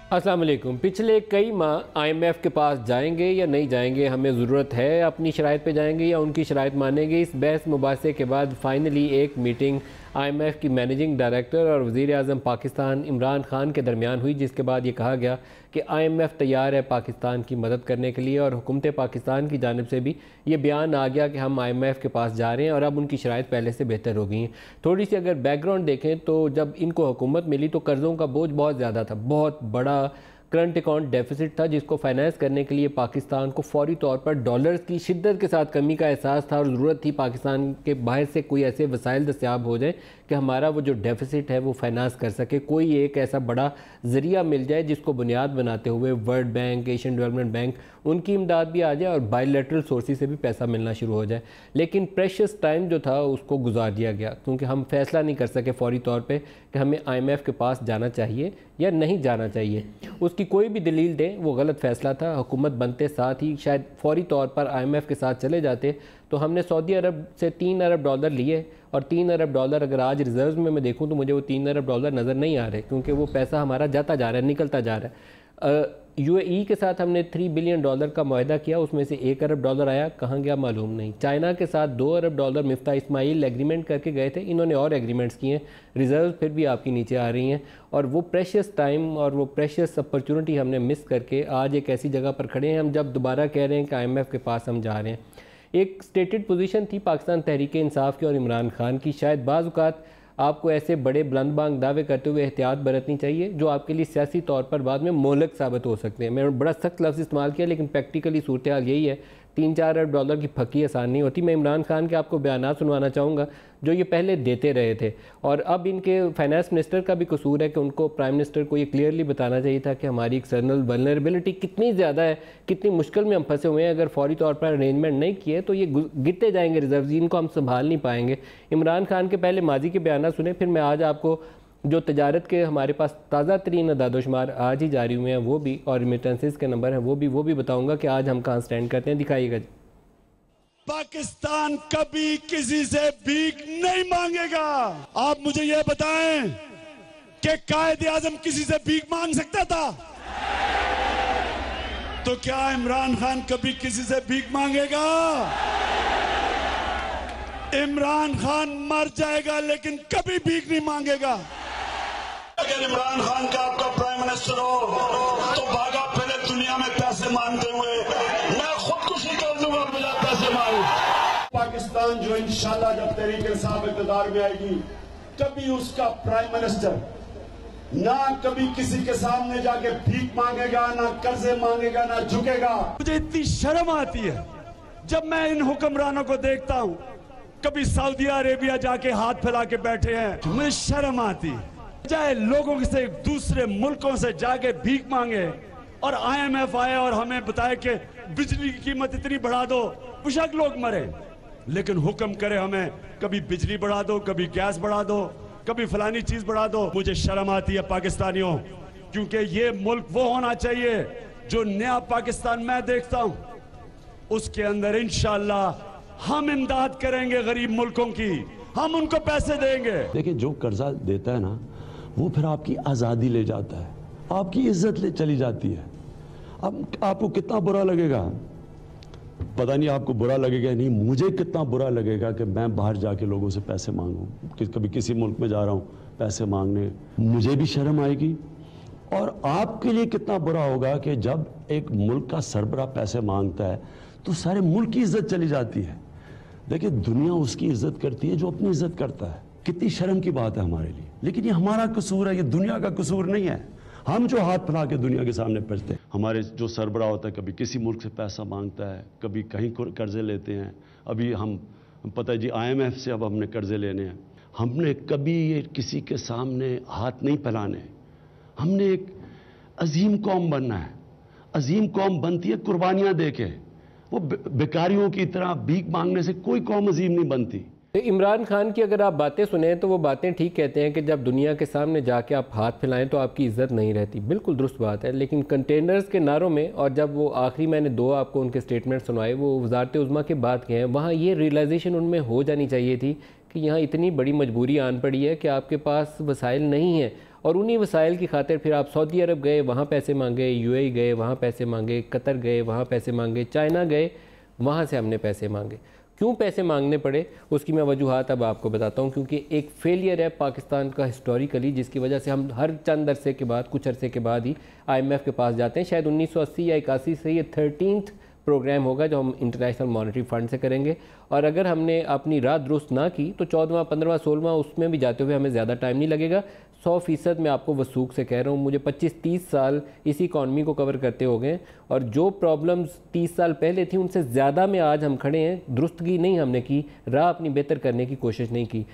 अस्सलाम वालेकुम। पिछले कई माह IMF के पास जाएंगे या नहीं जाएंगे, हमें ज़रूरत है, अपनी शराइत पे जाएंगे या उनकी शराइत मानेंगे, इस बहस मुबासे के बाद फ़ाइनली एक मीटिंग IMF की मैनेजिंग डायरेक्टर और वज़ीर आज़म पाकिस्तान इमरान खान के दरमियान हुई, जिसके बाद ये कहा गया कि IMF तैयार है पाकिस्तान की मदद करने के लिए। और हुकूमत पाकिस्तान की जानिब से भी ये बयान आ गया कि हम IMF के पास जा रहे हैं और अब उनकी शराइत पहले से बेहतर हो गई हैं। थोड़ी सी अगर बैकग्राउंड देखें तो जब इनको हुकूमत मिली तो कर्ज़ों का बोझ बहुत ज़्यादा था, बहुत बड़ा करंट अकाउंट डेफिसिट था, जिसको फाइनेंस करने के लिए पाकिस्तान को फौरी तौर पर डॉलर्स की शिद्दत के साथ कमी का एहसास था और ज़रूरत थी पाकिस्तान के बाहर से कोई ऐसे वसाइल दस्तयाब हो जाए कि हमारा वो जो डेफिसिट है वो फाइनेंस कर सके, कोई एक ऐसा बड़ा ज़रिया मिल जाए जिसको बुनियाद बनाते हुए world bank, Asian development bank, उनकी इमदाद भी आ जाए और बायलैटरल सोर्सेज से भी पैसा मिलना शुरू हो जाए। लेकिन प्रेशियस टाइम जो था उसको गुजार दिया गया, क्योंकि हम फैसला नहीं कर सके फौरी तौर पे कि हमें IMF के पास जाना चाहिए या नहीं जाना चाहिए। उसकी कोई भी दलील दें, वो गलत फ़ैसला था। हुकूमत बनते साथ ही शायद फौरी तौर पर IMF के साथ चले जाते तो हमने सऊदी अरब से $3 अरब लिए, और $3 अरब अगर आज रिजर्व में मैं देखूं तो मुझे वो $3 अरब नज़र नहीं आ रहे, क्योंकि वो पैसा हमारा जाता जा रहा है, निकलता जा रहा है। UAE के साथ हमने $3 बिलियन का मुआहदा किया, उसमें से $1 अरब आया, कहाँ गया मालूम नहीं। चाइना के साथ $2 अरब मिफ्ता इस्माइल एग्रीमेंट करके गए थे, इन्होंने और एग्रीमेंट्स किए हैं, रिजर्व फिर भी आपकी नीचे आ रही हैं। और वो प्रेशियस टाइम और वो प्रेशियस अपॉर्चुनिटी हमने मिस करके आज एक ऐसी जगह पर खड़े हैं हम जब दोबारा कह रहे हैं कि IMF के पास हम जा रहे हैं। एक स्टेटेड पोजीशन थी पाकिस्तान तहरीक इंसाफ की और इमरान खान की, शायद बाज़ औक़ात आपको ऐसे बड़े बुलंदबांग दावे करते हुए एहतियात बरतनी चाहिए जो आपके लिए सियासी तौर पर बाद में मोहलक साबित हो सकते हैं। मैंने बड़ा सख्त लफ्ज़ इस्तेमाल किया, लेकिन प्रैक्टिकली सूरत हाल यही है। $3-4 अरब की फकी आसान नहीं होती। मैं इमरान खान के आपको बयानात सुनवाना चाहूँगा जो ये पहले देते रहे थे, और अब इनके फाइनेंस मिनिस्टर का भी कसूर है कि उनको प्राइम मिनिस्टर को ये क्लियरली बताना चाहिए था कि हमारी एक्सटर्नल वल्नरेबिलिटी कितनी ज़्यादा है, कितनी मुश्किल में हम फंसे हुए हैं। अगर फौरी तौर पर अरेंजमेंट नहीं किए तो ये गिरते जाएंगे रिजर्व, इनको हम संभाल नहीं पाएंगे। इमरान खान के पहले माजी के बयान सुने, फिर मैं आज आपको जो तजारत के हमारे पास ताज़ा तरीन अदादोशुमार आज ही जारी हुए हैं वो भी, और रिमिटेंसेस के नंबर हैं वो भी बताऊंगा कि आज हम कहाँ स्टैंड करते हैं। दिखाइएगा। पाकिस्तान कभी किसी से भीख नहीं मांगेगा। आप मुझे यह बताएं कि कायदे आजम किसी से भीख मांग सकता था? तो क्या इमरान खान कभी किसी से भीख मांगेगा? इमरान खान मर जाएगा लेकिन कभी भीख नहीं मांगेगा। अगर इमरान खान का आपका प्राइम मिनिस्टर हो तो भागा फिरे दुनिया में पैसे मांगते हुए, मैं खुदकुशी कर दूंगा बिना पैसे मांगे। पाकिस्तान जो इंशाल्लाह जब तहरीक इंसाफ इक़्तिदार में आएगी, कभी उसका प्राइम मिनिस्टर ना कभी किसी के सामने जाके भीख मांगेगा, ना कर्जे मांगेगा, ना झुकेगा। मुझे इतनी शर्म आती है जब मैं इन हुक्मरानों को देखता हूँ, कभी सऊदी अरेबिया जाके हाथ फैला के बैठे हैं, मुझे शर्म आती है। चाहे लोगों से दूसरे मुल्कों से जाके भीख मांगे और IMF आए और हमें बताए कि बिजली की कीमत इतनी बढ़ा दो, बेशक लोग मरे, लेकिन हुक्म करे हमें कभी बिजली बढ़ा दो, कभी गैस बढ़ा दो, कभी फलानी चीज बढ़ा दो। मुझे शर्म आती है पाकिस्तानियों, क्योंकि ये मुल्क वो होना चाहिए जो नया पाकिस्तान मैं देखता हूं, उसके अंदर इंशाअल्लाह हम इमदाद करेंगे गरीब मुल्कों की, हम उनको पैसे देंगे। देखिए, जो कर्जा देता है ना वो फिर आपकी आज़ादी ले जाता है, आपकी इज्जत ले चली जाती है। अब आपको कितना बुरा लगेगा, पता नहीं आपको बुरा लगेगा नहीं, मुझे कितना बुरा लगेगा कि मैं बाहर जाके लोगों से पैसे मांगूं, कभी किसी मुल्क में जा रहा हूं पैसे मांगने, मुझे भी शर्म आएगी। और आपके लिए कितना बुरा होगा कि जब एक मुल्क का सरबराह पैसे मांगता है तो सारे मुल्क की इज्जत चली जाती है। देखिए, दुनिया उसकी इज्जत करती है जो अपनी इज्जत करता है। कितनी शर्म की बात है हमारे लिए, लेकिन ये हमारा कसूर है, ये दुनिया का कसूर नहीं है। हम जो हाथ फैला के दुनिया के सामने पहुंचते हैं, हमारे जो सरबराह होता है कभी किसी मुल्क से पैसा मांगता है, कभी कहीं कर्जे लेते हैं। अभी हम पता है जी IMF से अब हमने कर्जे लेने हैं। हमने कभी ये किसी के सामने हाथ नहीं फैलाने, हमने एक अजीम कौम बनना है। अजीम कौम बनती है कुर्बानियां दे के, वो भिखारियों की तरह भीख मांगने से कोई कौम अजीम नहीं बनती। इमरान खान की अगर आप बातें सुने तो वो बातें ठीक कहते हैं कि जब दुनिया के सामने जाके आप हाथ फैलाएं तो आपकी इज्जत नहीं रहती, बिल्कुल दुरुस्त बात है। लेकिन कंटेनर्स के नारों में, और जब वो आखिरी मैंने 2 आपको उनके स्टेटमेंट सुनवाए वो वज़ारत उज़्मा के बाद के हैं, वहाँ ये रियलाइजेशन उनमें हो जानी चाहिए थी कि यहाँ इतनी बड़ी मजबूरी आन पड़ी है कि आपके पास वसाइल नहीं है, और उन्हीं वसाइल की खातिर फिर आप सऊदी अरब गए, वहाँ पैसे मांगे, यूएई गए, वहाँ पैसे मांगे, कतर गए, वहाँ पैसे मांगे, चाइना गए, वहाँ से हमने पैसे मांगे। क्यों पैसे मांगने पड़े उसकी मैं वजूहात अब आपको बताता हूँ, क्योंकि एक फेलियर है पाकिस्तान का हिस्टोरिकली, जिसकी वजह से हम हर चंद अरसे के बाद, कुछ अरसे के बाद ही IMF के पास जाते हैं। शायद 1980 या 81 से ये 13th प्रोग्राम होगा जो हम इंटरनेशनल मॉनेटरी फंड से करेंगे, और अगर हमने अपनी राह दुरुस्त ना की तो 14वां, 15वां, 16वां उसमें भी जाते हुए हमें ज़्यादा टाइम नहीं लगेगा। 100% मैं आपको वसूख से कह रहा हूँ, मुझे 25-30 साल इस इकॉनमी को कवर करते हो गए, और जो प्रॉब्लम्स 30 साल पहले थी उनसे ज़्यादा में आज हम खड़े हैं। दुरुस्तगी नहीं हमने की, राह अपनी बेहतर करने की कोशिश नहीं की।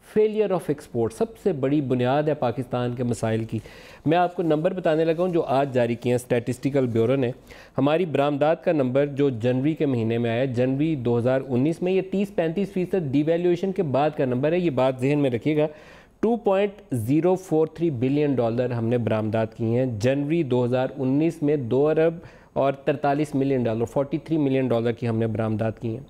फेलियर ऑफ एक्सपोर्ट सबसे बड़ी बुनियाद है पाकिस्तान के मसाइल की। मैं आपको नंबर बताने लगा हूँ जो आज जारी किए हैं स्टैटिस्टिकल ब्यूरो ने। हमारी बरामदात का नंबर जो जनवरी के महीने में आया, जनवरी 2019 में, ये 30-35% डिवैल्यूएशन के बाद का नंबर है। ये बात जहन में रखिएगा। $2.043 बिलियन हमने बरामदात की हैं जनवरी 2019 में। 2 अरब और 43 मिलियन डॉलर, $43 मिलियन की हमने बरामदात की हैं।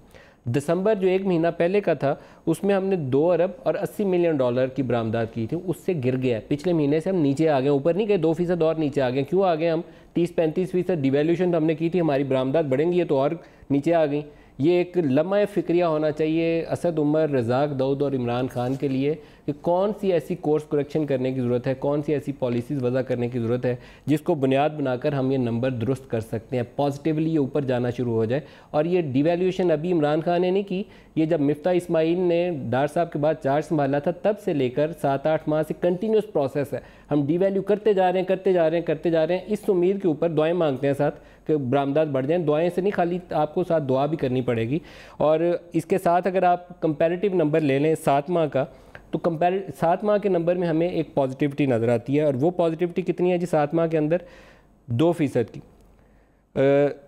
दिसंबर जो एक महीना पहले का था उसमें हमने 2 अरब और 80 मिलियन डॉलर की बरामदात की थी, उससे गिर गया। पिछले महीने से हम नीचे आ गए, ऊपर नहीं गए, 2% और नीचे आ गए। क्यों आ गए हम? 30-35% डिवैल्यूशन तो हमने की थी, हमारी बरामदात बढ़ेंगी, ये तो और नीचे आ गई। ये एक लम्हा फिक्रिया होना चाहिए असद उमर, रज़ाक दाऊद और इमरान खान के लिए कि कौन सी ऐसी कोर्स करेक्शन करने की ज़रूरत है, कौन सी ऐसी पॉलिसीज़ वज़ा करने की ज़रूरत है जिसको बुनियाद बनाकर हम ये नंबर दुरुस्त कर सकते हैं, पॉजिटिवली ये ऊपर जाना शुरू हो जाए। और ये डिवैल्यूएशन अभी इमरान खान ने नहीं की, ये जब मिफ्ता इस्माइल ने डार साहब के बाद चार्ज संभाला था तब से लेकर 7-8 माह से कंटिन्यूस प्रोसेस है। हम डिवैल्यू करते जा रहे हैं, करते जा रहे हैं, करते जा रहे हैं। इस उम्मीद के ऊपर दुआएं मांगते हैं साथ कि बरामदात बढ़ जाएं। दुआएं से नहीं, खाली आपको साथ दुआ भी करनी पड़ेगी। और इसके साथ अगर आप कंपैरेटिव नंबर ले लें 7 माह का, तो 7 माह के नंबर में हमें एक पॉजिटिविटी नज़र आती है। और वो पॉजिटिविटी कितनी है जी? 7 माह के अंदर 2% की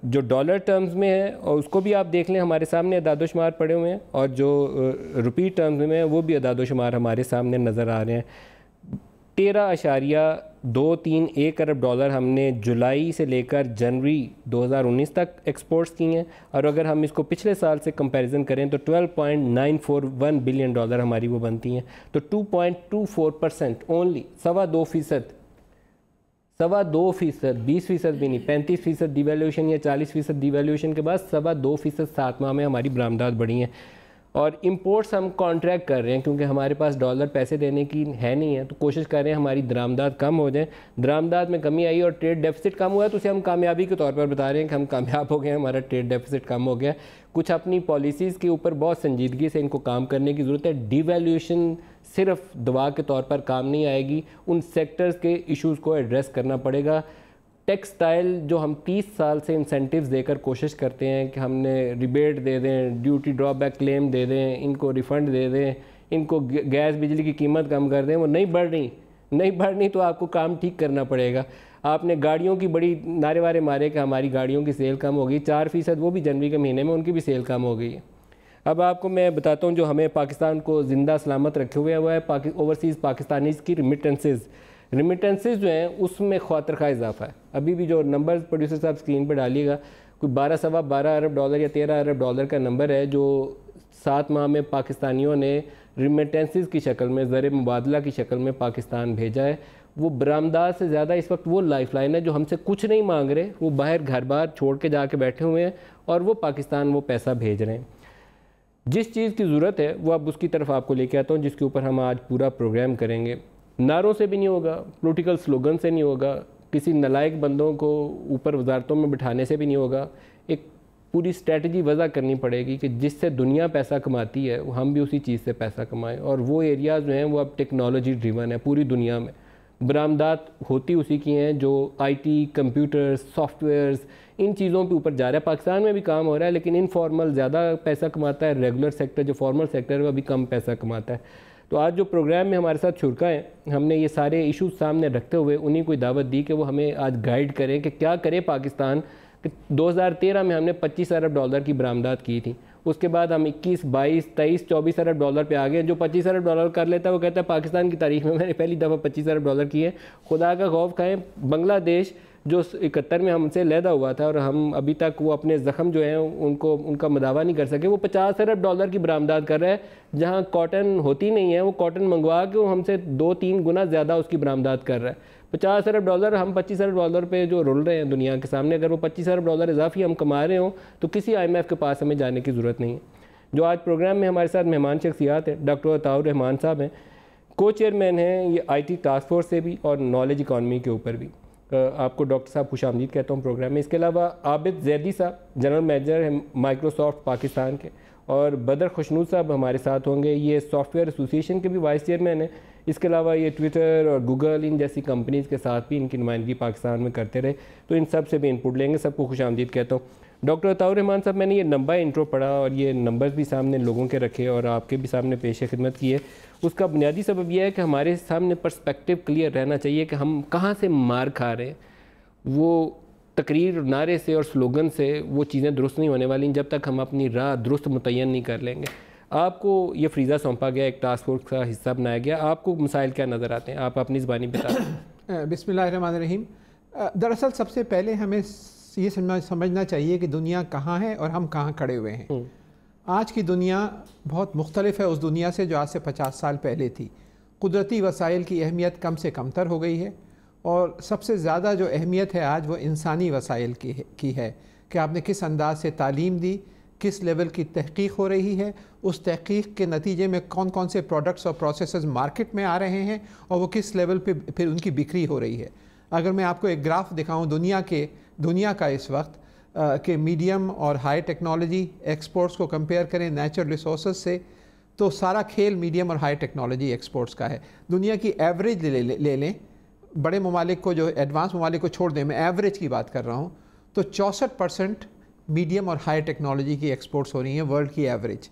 जो डॉलर टर्म्स में है, और उसको भी आप देख लें, हमारे सामने अदादोशुमार पड़े हुए हैं, और जो रुपी टर्म्स में है वो भी अदादोशुमार हमारे सामने नज़र आ रहे हैं। 13.231 अरब डॉलर हमने जुलाई से लेकर जनवरी 2019 तक एक्सपोर्ट्स की हैं, और अगर हम इसको पिछले साल से कंपैरिजन करें तो 12.941 बिलियन डॉलर हमारी वो बनती हैं। तो 2.24% ओनली, 2.25%, 20% भी नहीं, 35% डिवैल्यूएशन या 40% डिवैल्यूएशन के बाद 2.25% 7 माह में हमारी बरामदात बढ़ी हैं। और इंपोर्ट्स हम कॉन्ट्रैक्ट कर रहे हैं क्योंकि हमारे पास डॉलर पैसे देने की है नहीं है, तो कोशिश कर रहे हैं हमारी दरामदात कम हो जाए। दरामदात में कमी आई और ट्रेड डेफिसिट कम हुआ है, तो उसे हम कामयाबी के तौर पर बता रहे हैं कि हम कामयाब हो गए, हमारा ट्रेड डेफिसिट कम हो गया। कुछ अपनी पॉलिसीज़ के ऊपर बहुत संजीदगी से इनको काम करने की ज़रूरत है। डिवैल्यूएशन सिर्फ दवा के तौर पर काम नहीं आएगी, उन सेक्टर्स के इशूज़ को एड्रेस करना पड़ेगा। टेक्सटाइल जो हम 30 साल से इंसेंटिव्स देकर कोशिश करते हैं कि हमने रिबेट दे दें, ड्यूटी ड्रॉबैक क्लेम दे दें, इनको रिफ़ंड दे दें, इनको गैस बिजली की कीमत कम कर दें, वो नहीं बढ़ रही तो आपको काम ठीक करना पड़ेगा। आपने गाड़ियों की बड़ी नारे वारे मारे कि हमारी गाड़ियों की सेल कम हो गई, 4%, वो भी जनवरी के महीने में उनकी भी सेल कम हो गई है। अब आपको मैं बताता हूँ जो हमें पाकिस्तान को ज़िंदा सलामत रखे हुए हुआ है ओवरसीज़ पाकिस्तानीज़ की रिमिटेंसेज जो हैं उसमें ख़ातर खा इजाफा है। अभी भी जो नंबर प्रोड्यूसर साहब स्क्रीन पर डालिएगा, कोई 12 अरब डॉलर या 13 अरब डॉलर का नंबर है जो 7 माह में पाकिस्तानियों ने रिमिटेंसेज की शक्ल में, ज़र मुबादला की शक्ल में पाकिस्तान भेजा है। वो बरामदात से ज़्यादा इस वक्त वो लाइफलाइन है जो हमसे कुछ नहीं मांग रहे, वो बाहर घर बार छोड़ के जाके बैठे हुए हैं और वो पाकिस्तान वो पैसा भेज रहे हैं। जिस चीज़ की ज़रूरत है वो अब उसकी तरफ आपको लेके आता हूँ, जिसके ऊपर हम आज पूरा प्रोग्राम करेंगे। नारों से भी नहीं होगा, पॉलिटिकल स्लोगन से नहीं होगा, किसी नलायक बंदों को ऊपर वजारतों में बिठाने से भी नहीं होगा। एक पूरी स्ट्रेटजी वज़ा करनी पड़ेगी कि जिससे दुनिया पैसा कमाती है वो हम भी उसी चीज़ से पैसा कमाएं। और वो एरियाज़ जो हैं वो अब टेक्नोलॉजी ड्रिवन है। पूरी दुनिया में बरामदात होती उसी की हैं जो IT, कंप्यूटर्स, सॉफ्टवेयर्स, इन चीज़ों पे ऊपर जा रहा है। पाकिस्तान में भी काम हो रहा है, लेकिन इनफॉर्मल ज़्यादा पैसा कमाता है, रेगुलर सेक्टर जो फॉर्मल सेक्टर है वो अभी कम पैसा कमाता है। तो आज जो प्रोग्राम में हमारे साथ शुरका हैं, हमने ये सारे इश्यूज सामने रखते हुए उन्हीं को दावत दी कि वो हमें आज गाइड करें कि क्या करे पाकिस्तान। कि 2013 में हमने 25 अरब डॉलर की बरामदात की थी, उसके बाद हम 21, 22, 23, 24 अरब डॉलर पे आ गए। जो 25 अरब डॉलर कर लेता है वो कहता है पाकिस्तान की तारीख में मैंने पहली दफ़ा 25 अरब डॉलर की है। खुदा का खौफ खाएं, बांग्लादेश जो 71 में हमसे लैदा हुआ था और हम अभी तक वो अपने ज़ख़म जो हैं उनका मदावा नहीं कर सके, वो 50 अरब डॉलर की बरामदात कर रहा है, जहाँ कॉटन होती नहीं है वो कॉटन मंगवा के वो हमसे 2-3 गुना ज़्यादा उसकी बरामदात कर रहा है। 50 अरब डॉलर, हम 25 अरब डॉलर पे जो रुल रहे हैं दुनिया के सामने, अगर वो 25 अरब डॉलर इजाफी हम कमा रहे हों तो किसी IMF के पास हमें जाने की ज़रूरत नहीं है। जो आज प्रोग्राम में हमारे साथ मेहमान शख्सियात हैं, डॉक्टर अताउर रहमान साहब हैं, को चेयरमैन हैं ये IT टास्क फोर्स से भी और नॉलेज इकॉनमी के ऊपर भी। आपको डॉक्टर साहब खुशामदीद कहता हूँ प्रोग्राम में। इसके अलावा आबिद जैदी साहब जनरल मैनेजर हैं माइक्रोसॉफ्ट पाकिस्तान के, और बदर खुशनूद साहब हमारे साथ होंगे, ये सॉफ्टवेयर एसोसिएशन के भी वाइस चेयरमैन हैं। इसके अलावा ये ट्विटर और गूगल इन जैसी कंपनीज़ के साथ भी इनकी नुमाइंदगी पाकिस्तान में करते रहे, तो इन सब से भी इनपुट लेंगे। सबको खुशामदीद कहता हूँ। डॉक्टर अताउर रहमान साहब, मैंने ये लंबा इंट्रो पढ़ा और ये नंबर्स भी सामने लोगों के रखे और आपके भी सामने पेश खिदमत की है। उसका बुनियादी सबब यह है कि हमारे सामने पर्सपेक्टिव क्लियर रहना चाहिए कि हम कहाँ से मार खा रहे हैं। वो तकरीर नारे से और स्लोगन से वो चीज़ें दुरुस्त नहीं होने वाली जब तक हम अपनी राह दुरुस्त मुतय्यन नहीं कर लेंगे। आपको ये फ्रीज़ा सौंपा गया, एक टास्क फोर्स का हिस्सा बनाया गया, आपको मसाइल क्या नज़र आते हैं, आप अपनी ज़बानी बता दें। बिस्मिल्लाहिर्रहमानिर्रहीम। दरअसल सबसे पहले हमें ये समझना चाहिए कि दुनिया कहाँ है और हम कहाँ खड़े हुए हैं। आज की दुनिया बहुत मुख्तलिफ है उस दुनिया से जो आज से 50 साल पहले थी। कुदरती वसाइल की अहमियत कम से कमतर हो गई है और सबसे ज़्यादा जो अहमियत है आज वो इंसानी वसाइल की है कि आपने किस अंदाज से तालीम दी, किस लेवल की तहकीक हो रही है, उस तहकीक के नतीजे में कौन कौन से प्रोडक्ट्स और प्रोसेसेस मार्केट में आ रहे हैं और वो किस लेवल पे फिर उनकी बिक्री हो रही है। अगर मैं आपको एक ग्राफ दिखाऊं दुनिया का इस वक्त के मीडियम और हाई टेक्नोलॉजी एक्सपोर्ट्स को कंपेयर करें नेचुरल रिसोर्स से, तो सारा खेल मीडियम और हाई टेक्नोलॉजी एक्सपोर्ट्स का है। दुनिया की एवरेज ले लें, बड़े ममालिक को जो एडवांस ममालिक को छोड़ दें, मैं एवरेज की बात कर रहा हूँ, तो 64% मीडियम और हाई टेक्नोलॉजी की एक्सपोर्ट्स हो रही हैं वर्ल्ड की एवरेज,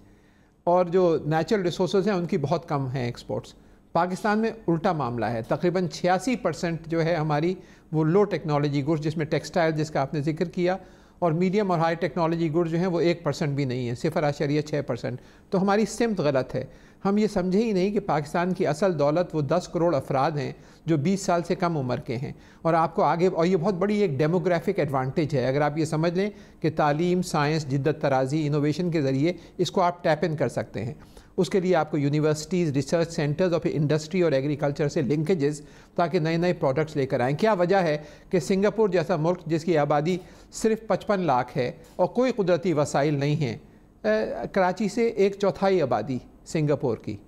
और जो नेचुरल रिसोर्स हैं उनकी बहुत कम हैं एक्सपोर्ट्स। पाकिस्तान में उल्टा मामला है, तकरीबन 86% जो है हमारी वो लो टेक्नोलॉजी गुड्स, जिसमें टेक्सटाइल जिसका आपने जिक्र किया, और मीडियम और हाई टेक्नोलॉजी गुड्स जो हैं वो 1% भी नहीं है, 0.6%। तो हमारी सिमत गलत है। हम ये समझे ही नहीं कि पाकिस्तान की असल दौलत वो 10 करोड़ अफराद हैं जो 20 साल से कम उम्र के हैं, और आपको आगे, और ये बहुत बड़ी एक डेमोग्राफिक एडवांटेज है। अगर आप ये समझ लें कि तालीम, साइंस, जिद्दत तराजी, इनोवेशन के ज़रिए इसको आप टैप इन कर सकते हैं। उसके लिए आपको यूनिवर्सिटीज़, रिसर्च सेंटर्स और फिर इंडस्ट्री और एग्रीकल्चर से लिंकेजेस, ताकि नए नए प्रोडक्ट्स लेकर आएँ। क्या वजह है कि सिंगापुर जैसा मुल्क जिसकी आबादी सिर्फ 55 लाख है और कोई कुदरती वसाइल नहीं है, कराची से 1/4 आबादी सिंगापुर की,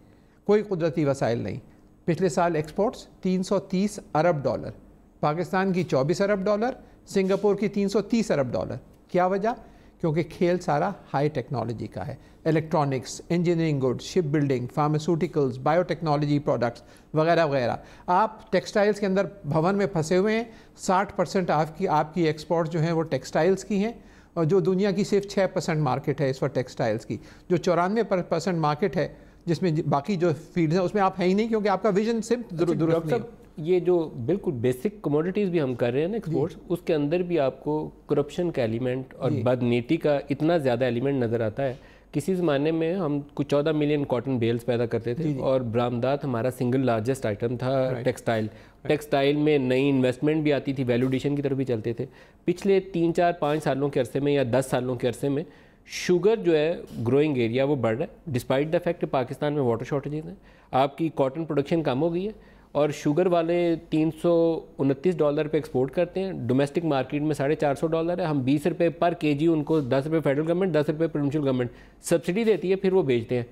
कोई कुदरती वसाइल नहीं। पिछले साल एक्सपोर्ट्स 330 अरब डॉलर, पाकिस्तान की 24 अरब डॉलर, सिंगापुर की 330 अरब डॉलर। क्या वजह? क्योंकि खेल सारा हाई टेक्नोलॉजी का है। Electronics, engineering goods, ship building, pharmaceuticals, biotechnology products वगैरह वगैरह। आप टेक्सटाइल्स के अंदर भवन में फंसे हुए हैं। 60% आपकी एक्सपोर्ट जो हैं वो टेक्सटाइल्स की हैं, और जो दुनिया की सिर्फ 6% मार्केट है इस वक्त टेक्सटाइल्स की। जो 94% मार्केट है जिसमें बाकी जो फील्ड्स हैं उसमें आप है ही नहीं, क्योंकि आपका विजन सिर्फ दुरुस्त नहीं है। ये जो बिल्कुल बेसिक कमोडिटीज़ भी हम कर रहे हैं ना एक्सपोर्ट्स, उसके अंदर भी आपको करप्शन का एलिमेंट और बदनीति का इतना ज़्यादा एलिमेंट नज़र आता है। किसी ज़माने में हम कुछ 14 मिलियन कॉटन बेल्स पैदा करते थे और बरामदात हमारा सिंगल लार्जेस्ट आइटम था टेक्सटाइल में नई इन्वेस्टमेंट भी आती थी, वैल्यू एडिशन की तरफ भी चलते थे। पिछले 3-4-5 सालों के अरसे में या 10 सालों के अरसे में शुगर जो है ग्रोइंग एरिया वो बढ़ रहा है, डिस्पाइट द फैक्ट पाकिस्तान में वाटर शॉर्टेजेस हैं। आपकी कॉटन प्रोडक्शन कम हो गई है और शुगर वाले $329 पे एक्सपोर्ट करते हैं, डोमेस्टिक मार्केट में $450 है। हम 20 रुपये पर केजी उनको, 10 रुपये फेडरल गवर्नमेंट, 10 रुपये प्रोविंशियल गवर्नमेंट सब्सिडी देती है, फिर वो बेचते हैं।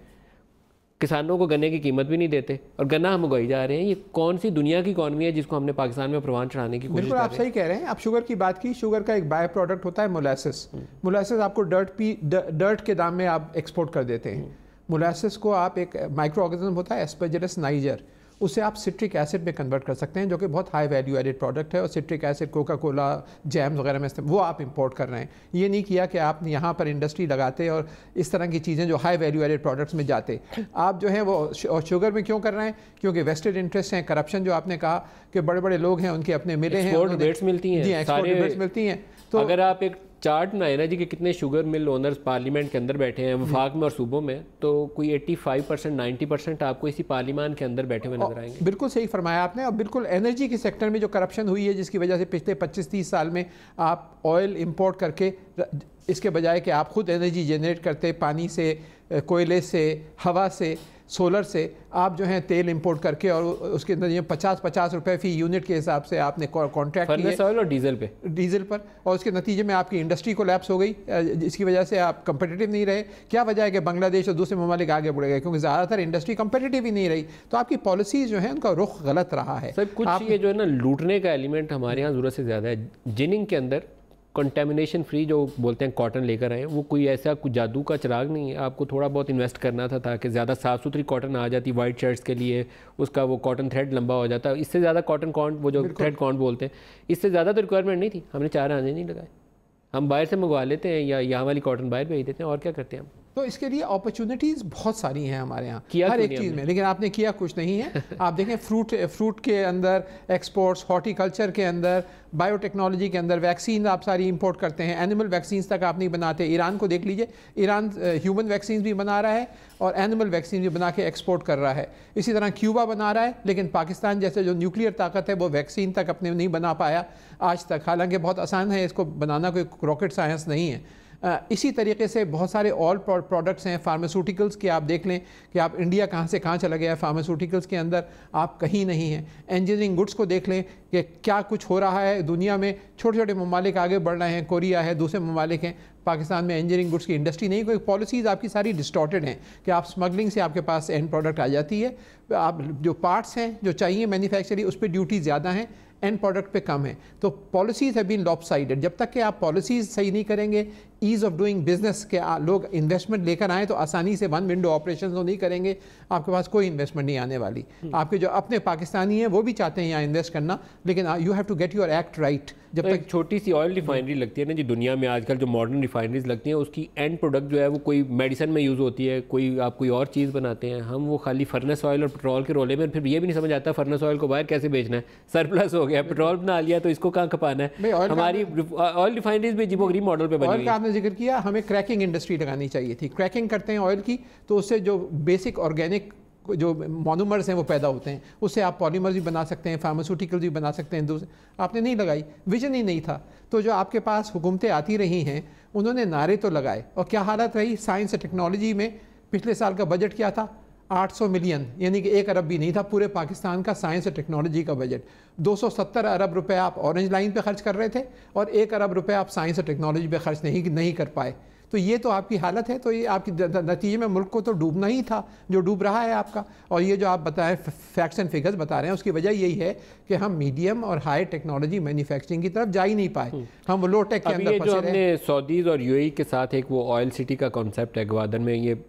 किसानों को गन्ने की कीमत भी नहीं देते और गन्ना हम उगाई जा रहे हैं। ये कौन सी दुनिया की इकॉनमी है जिसको हमने पाकिस्तान में प्रवान चढ़ाने की कोशिश कर रहे हैं? बिल्कुल आप सही कह रहे हैं। आप शुगर की बात की, शुगर का एक बाय प्रोडक्ट होता है मोलासेस। मोलासेस आपको डर्ट के दाम में आप एक्सपोर्ट कर देते हैं। मोलासेस को आप, एक माइक्रो ऑर्गेनिज्म होता है एस्परजिलस नाइजर, उसे आप सिट्रिक एसिड में कन्वर्ट कर सकते हैं, जो कि बहुत हाई वैल्यू एडेड प्रोडक्ट है। और citric acid Coca Cola, jams वगैरह में वो आप इंपोर्ट कर रहे हैं। ये नहीं किया कि आप यहाँ पर इंडस्ट्री लगाते और इस तरह की चीज़ें जो हाई वैल्यू एडेड प्रोडक्ट्स में जाते। आप जो हैं वो और शुगर में क्यों कर रहे हैं? क्योंकि वेस्टेड इंटरेस्ट हैं, करप्शन, जो आपने कहा कि बड़े बड़े लोग हैं उनके अपने मिले हैं, एक्सपोर्ट रेट्स मिलती हैं, जी एक्सपोर्ट रेट्स मिलती हैं। तो अगर आप एक चार्ट बनाए ना जी कि कितने शुगर मिल ओनर्स पार्लियामेंट के अंदर बैठे हैं वफाक में और सूबों में, तो कोई 85% 90% आपको इसी पार्लियामान के अंदर बैठे हुए नजर आएंगे। बिल्कुल सही फरमाया आपने। और बिल्कुल एनर्जी के सेक्टर में जो करप्शन हुई है, जिसकी वजह से पिछले 25-30 साल में आप ऑयल इंपोर्ट करके, इसके बजाय कि आप खुद एनर्जी जनरेट करते पानी से, कोयले से, हवा से, सोलर से, आप जो है तेल इंपोर्ट करके और उसके अंदर 50-50 रुपए फी यूनिट के हिसाब से आपने कॉन्ट्रैक्ट किए ऑयल और डीजल पर, और उसके नतीजे में आपकी इंडस्ट्री कोलैप्स हो गई, जिसकी वजह से आप कंपेटिटिव नहीं रहे। क्या वजह है कि बांग्लादेश और दूसरे ममालिक आगे बढ़ गए? क्योंकि ज़्यादातर इंडस्ट्री कंपेटिटिव ही नहीं रही, तो आपकी पॉलिसीज़ जो है उनका रुख गलत रहा है। सर कुछ ये जो है ना लूटने का एलिमेंट हमारे यहाँ ज़रूरत से ज़्यादा है। जिनिंग के अंदर कंटेमिनेशन फ्री जो बोलते हैं कॉटन लेकर आए, वो कोई ऐसा कुछ जादू का चिराग नहीं है। आपको थोड़ा बहुत इन्वेस्ट करना था ताकि ज़्यादा साफ़ सुथरी कॉटन आ जाती वाइट शर्ट्स के लिए, उसका वो कॉटन थ्रेड लंबा हो जाता। इससे ज़्यादा कॉटन कॉन्ट, वो जो थ्रेड कॉन्ट बोलते हैं, इससे ज़्यादा तो रिक्वायरमेंट नहीं थी। हमने 4 आने नहीं लगाए, हम बाहर से मंगवा लेते हैं या यहाँ वाली कॉटन बाहर भेज देते हैं, और क्या करते हैं हम। तो इसके लिए अपॉर्चुनिटीज़ बहुत सारी हैं हमारे यहाँ किया हर एक चीज़ में, लेकिन आपने किया कुछ नहीं है। आप देखें फ्रूट के अंदर एक्सपोर्ट्स, हॉर्टिकल्चर के अंदर, बायोटेक्नोलॉजी के अंदर वैक्सीन आप सारी इंपोर्ट करते हैं, एनिमल वैक्सीन तक आप नहीं बनाते। ईरान को देख लीजिए, ईरान ह्यूमन वैक्सीन भी बना रहा है और एनिमल वैक्सीन भी बना के एक्सपोर्ट कर रहा है। इसी तरह क्यूबा बना रहा है, लेकिन पाकिस्तान जैसे जो न्यूक्लियर ताकत है वो वैक्सीन तक अपने नहीं बना पाया आज तक। हालांकि बहुत आसान है, इसको बनाना कोई रॉकेट साइंस नहीं है। इसी तरीके से बहुत सारे ऑल प्रोडक्ट्स हैं। फार्मास्यूटिकल्स के आप देख लें कि आप इंडिया कहाँ से कहाँ चला गया है, फार्मास्यूटिकल्स के अंदर आप कहीं नहीं हैं। इंजीनियरिंग गुड्स को देख लें कि क्या कुछ हो रहा है दुनिया में। छोटे छोटे ममालिक आगे बढ़ रहे हैं, कोरिया है, दूसरे ममालिक हैं। पाकिस्तान में इंजीनियरिंग गुड्स की इंडस्ट्री नहीं, कोई पॉलिसीज़ आपकी सारी डिस्टॉर्टेड हैं कि आप स्मगलिंग से आपके पास एंड प्रोडक्ट आ जाती है। आप जो पार्ट्स हैं जो चाहिए मैन्युफैक्चरिंग, उस पर ड्यूटी ज़्यादा हैं, एंड प्रोडक्ट पे कम है। तो पॉलिसीज़ हैव बीन लॉपसाइडेड। जब तक कि आप पॉलिसीज़ सही नहीं करेंगे, ईज़ ऑफ डूइंग बिजनेस के लोग इन्वेस्टमेंट लेकर आएँ तो आसानी से 1 विंडो ऑपरेशन तो नहीं करेंगे, आपके पास कोई इन्वेस्टमेंट नहीं आने वाली। आपके जो अपने पाकिस्तानी हैं वो भी चाहते हैं यहाँ इन्वेस्ट करना, लेकिन you have to get your act right. जब तो तक एक छोटी सी ऑयल रिफाइनरी लगती है ना जी दुनिया में आजकल, जो मॉडर्न रिफाइनरीज लगती हैं, उसकी एंड प्रोडक्ट जो है वो कोई मेडिसिन में यूज़ होती है, कोई आप कोई और चीज़ बनाते हैं। हम वो खाली फर्नेस ऑयल और पेट्रोल के रोले में, फिर ये भी नहीं समझ आता फर्नेस ऑयल को बाहर कैसे बेचना है। सरप्लस हो गया, पेट्रोल बना लिया, तो इसको कहाँ खपाना है। हमारी ऑयल रिफाइनरीज भी जीबो ग्रीन मॉडल पे बनी हुई है। आपने जिक्र किया, हमें क्रैकिंग इंडस्ट्री लगानी चाहिए थी। क्रैकिंग करते हैं ऑयल की, तो उससे जो बेसिक ऑर्गेनिक जो मोनोमर्स हैं वो पैदा होते हैं, उससे आप पॉलीमर्स भी बना सकते हैं, फार्मास्यूटिकल्स भी बना सकते हैं। दूसरे आपने नहीं लगाई, विजन ही नहीं था। तो जो आपके पास हुकूमतें आती रही हैं, उन्होंने नारे तो लगाए, और क्या हालत रही। साइंस और टेक्नोलॉजी में पिछले साल का बजट क्या था? 800 मिलियन, यानी कि 1 अरब भी नहीं था पूरे पाकिस्तान का साइंस और टेक्नोलॉजी का बजट। 270 अरब रुपए आप ऑरेंज लाइन पे खर्च कर रहे थे, और 1 अरब रुपए आप साइंस और टेक्नोलॉजी पे खर्च नहीं कर पाए। तो ये तो आपकी हालत है। तो ये आपकी नतीजे में मुल्क को तो डूबना ही था, जो डूब रहा है आपका। और ये जो आप बताएं फैक्ट्स एंड फिगर्स बता रहे हैं, उसकी वजह यही है कि हम मीडियम और हाई टेक्नोलॉजी मैन्युफैक्चरिंग की तरफ जा ही नहीं पाए, हम वो लो टेक के अंदर फंसे रहे। जो हमने सऊदीज़ और यूएई के साथ एक वो ऑयल सिटी का कॉन्सेप्ट है ग्वादर में, ये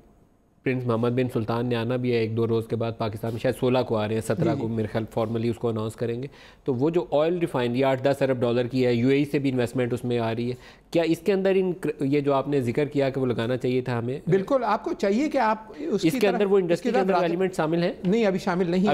प्रिंस मोहम्मद बिन सुल्तान ने आना भी है 1-2 रोज़ के बाद पाकिस्तान में, शायद 16 को आ रहे हैं, 17 को मेरे ख्याल फॉर्मली उसको अनाउंस करेंगे। तो वो जो ऑयल रिफाइनरी 8-10 अरब डॉलर की है, यूएई से भी इन्वेस्टमेंट उसमें आ रही है। क्या इसके अंदर ये जो आपने जिक्र किया कि वो लगाना चाहिए था हमें? बिल्कुल, आपको चाहिए कि आप इसके अंदर वो इंडस्ट्री के अंदर एलिमेंट शामिल है? नहीं, अभी शामिल नहीं,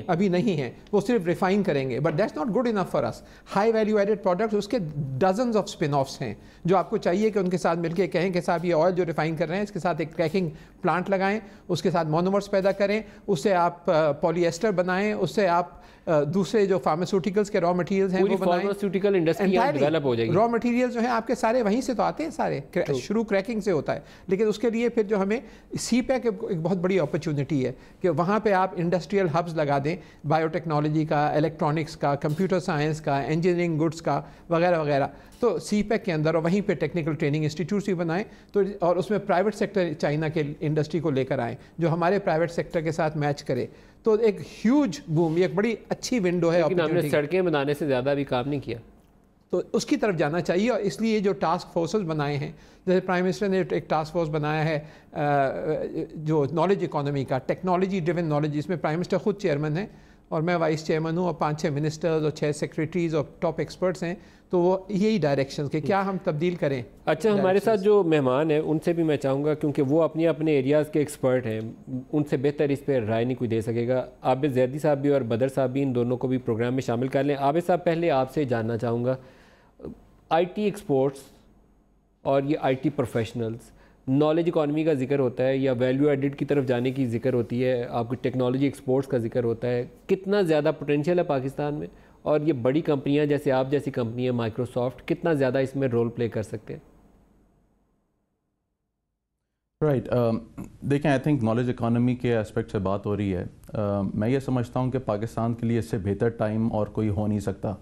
अभी नहीं है। वो सिर्फ रिफाइन करेंगे, but that's not good enough for us. High value added products, उसके डजन्स ऑफ स्पिन ऑफ्स हैं जो आपको चाहिए कि उनके साथ मिलकर कहें कि साहब ये ऑयल जो रिफाइन कर रहे हैं, इसके साथ एक क्रैकिंग प्लांट लगाएं, उसके साथ मोनोमर्स पैदा करें, उससे आप पॉलीएस्टर बनाएं, उससे आप दूसरे जो फार्मास्यूटिकल्स के रॉ मटेरियल्स हैं वो बनाएं। फार्मास्यूटिकल इंडस्ट्री डेवलप हो जाएगी। रॉ मटेरियल जो है आपके सारे वहीं से तो आते हैं, सारे शुरू क्रैकिंग से होता है। लेकिन उसके लिए फिर जो हमें सीपैक एक बहुत बड़ी अपॉर्चुनिटी है कि वहाँ पे आप इंडस्ट्रियल हब्स लगा दें, बायोटेक्नोलॉजी का, इलेक्ट्रॉनिक्स का, कंप्यूटर साइंस का, इंजीनियरिंग गुड्स का, वगैरह वगैरह। तो सीपैक के अंदर और वहीं पे टेक्निकल ट्रेनिंग इंस्टीट्यूट्स भी बनाएं, तो और उसमें प्राइवेट सेक्टर चाइना के इंडस्ट्री को लेकर आएँ जो हमारे प्राइवेट सेक्टर के साथ मैच करे। तो एक ह्यूज बूम, ये एक बड़ी अच्छी विंडो है। लेकिन हमने सड़कें बनाने से ज़्यादा भी काम नहीं किया, तो उसकी तरफ जाना चाहिए। और इसलिए जो टास्क फोर्सेस बनाए हैं, जैसे प्राइम मिनिस्टर ने एक टास्क फोर्स बनाया है जो नॉलेज इकोनॉमी का, टेक्नोलॉजी ड्रिवन नॉलेज, जिसमें प्राइम मिनिस्टर खुद चेयरमैन है और मैं वाइस चेयरमैन हूँ, और 5-6 मिनिस्टर्स और 6 सेक्रेटरीज और टॉप एक्सपर्ट्स हैं। तो वो यही डायरेक्शन कि क्या हम तब्दील करें। अच्छा, हमारे साथ जो मेहमान हैं उनसे भी मैं चाहूँगा, क्योंकि वो अपने अपने एरियाज़ के एक्सपर्ट हैं, उनसे बेहतर इस पर राय नहीं कोई दे सकेगा। आबिद जैदी साहब भी और बदर साहब भी, इन दोनों को भी प्रोग्राम में शामिल कर लें। आबिद साहब, पहले आपसे जानना चाहूँगा, IT एक्सपोर्ट्स और ये IT प्रोफेशनल्स, नॉलेज इकॉनमी का जिक्र होता है या वैल्यू एडिड की तरफ जाने की जिक्र होती है, आपकी टेक्नोलॉजी एक्सपोर्ट्स का जिक्र होता है, कितना ज़्यादा पोटेंशियल है पाकिस्तान में, और ये बड़ी कंपनियां जैसे आप जैसी कंपनियां माइक्रोसॉफ्ट कितना ज़्यादा इसमें रोल प्ले कर सकते हैं? राइट, देखें, आई थिंक नॉलेज इकॉनमी के एस्पेक्ट से बात हो रही है। मैं ये समझता हूँ कि पाकिस्तान के लिए इससे बेहतर टाइम और कोई हो नहीं सकता।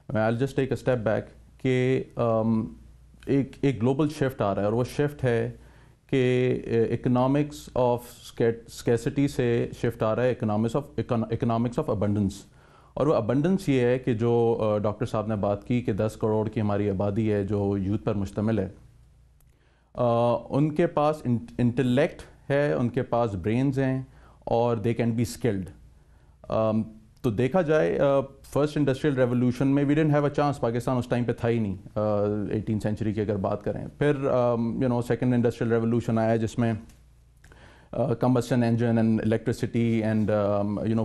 I will just take a step back कि एक ग्लोबल शिफ्ट आ रहा है, और वो शिफ्ट है कि इकोनॉमिक्स ऑफ स्कैर्सिटी से शिफ्ट आ रहा है इकोनॉमिक्स ऑफ अबंडेंस। और वो अबंडेंस ये है कि जो डॉक्टर साहब ने बात की कि 10 करोड़ की हमारी आबादी है जो यूथ पर मुश्तमिल है, उनके पास इंटेलेक्ट है, उनके पास ब्रेन्स हैं, और दे कैन बी स्किल्ड। तो देखा जाए फर्स्ट इंडस्ट्रियल रेवोल्यूशन में we didn't have a chance, Pakistan उस टाइम पे था ही नहीं, 18th सेंचुरी की अगर बात करें। फिर सेकंड इंडस्ट्रियल रेवोल्यूशन आया जिसमें combustion engine and electricity and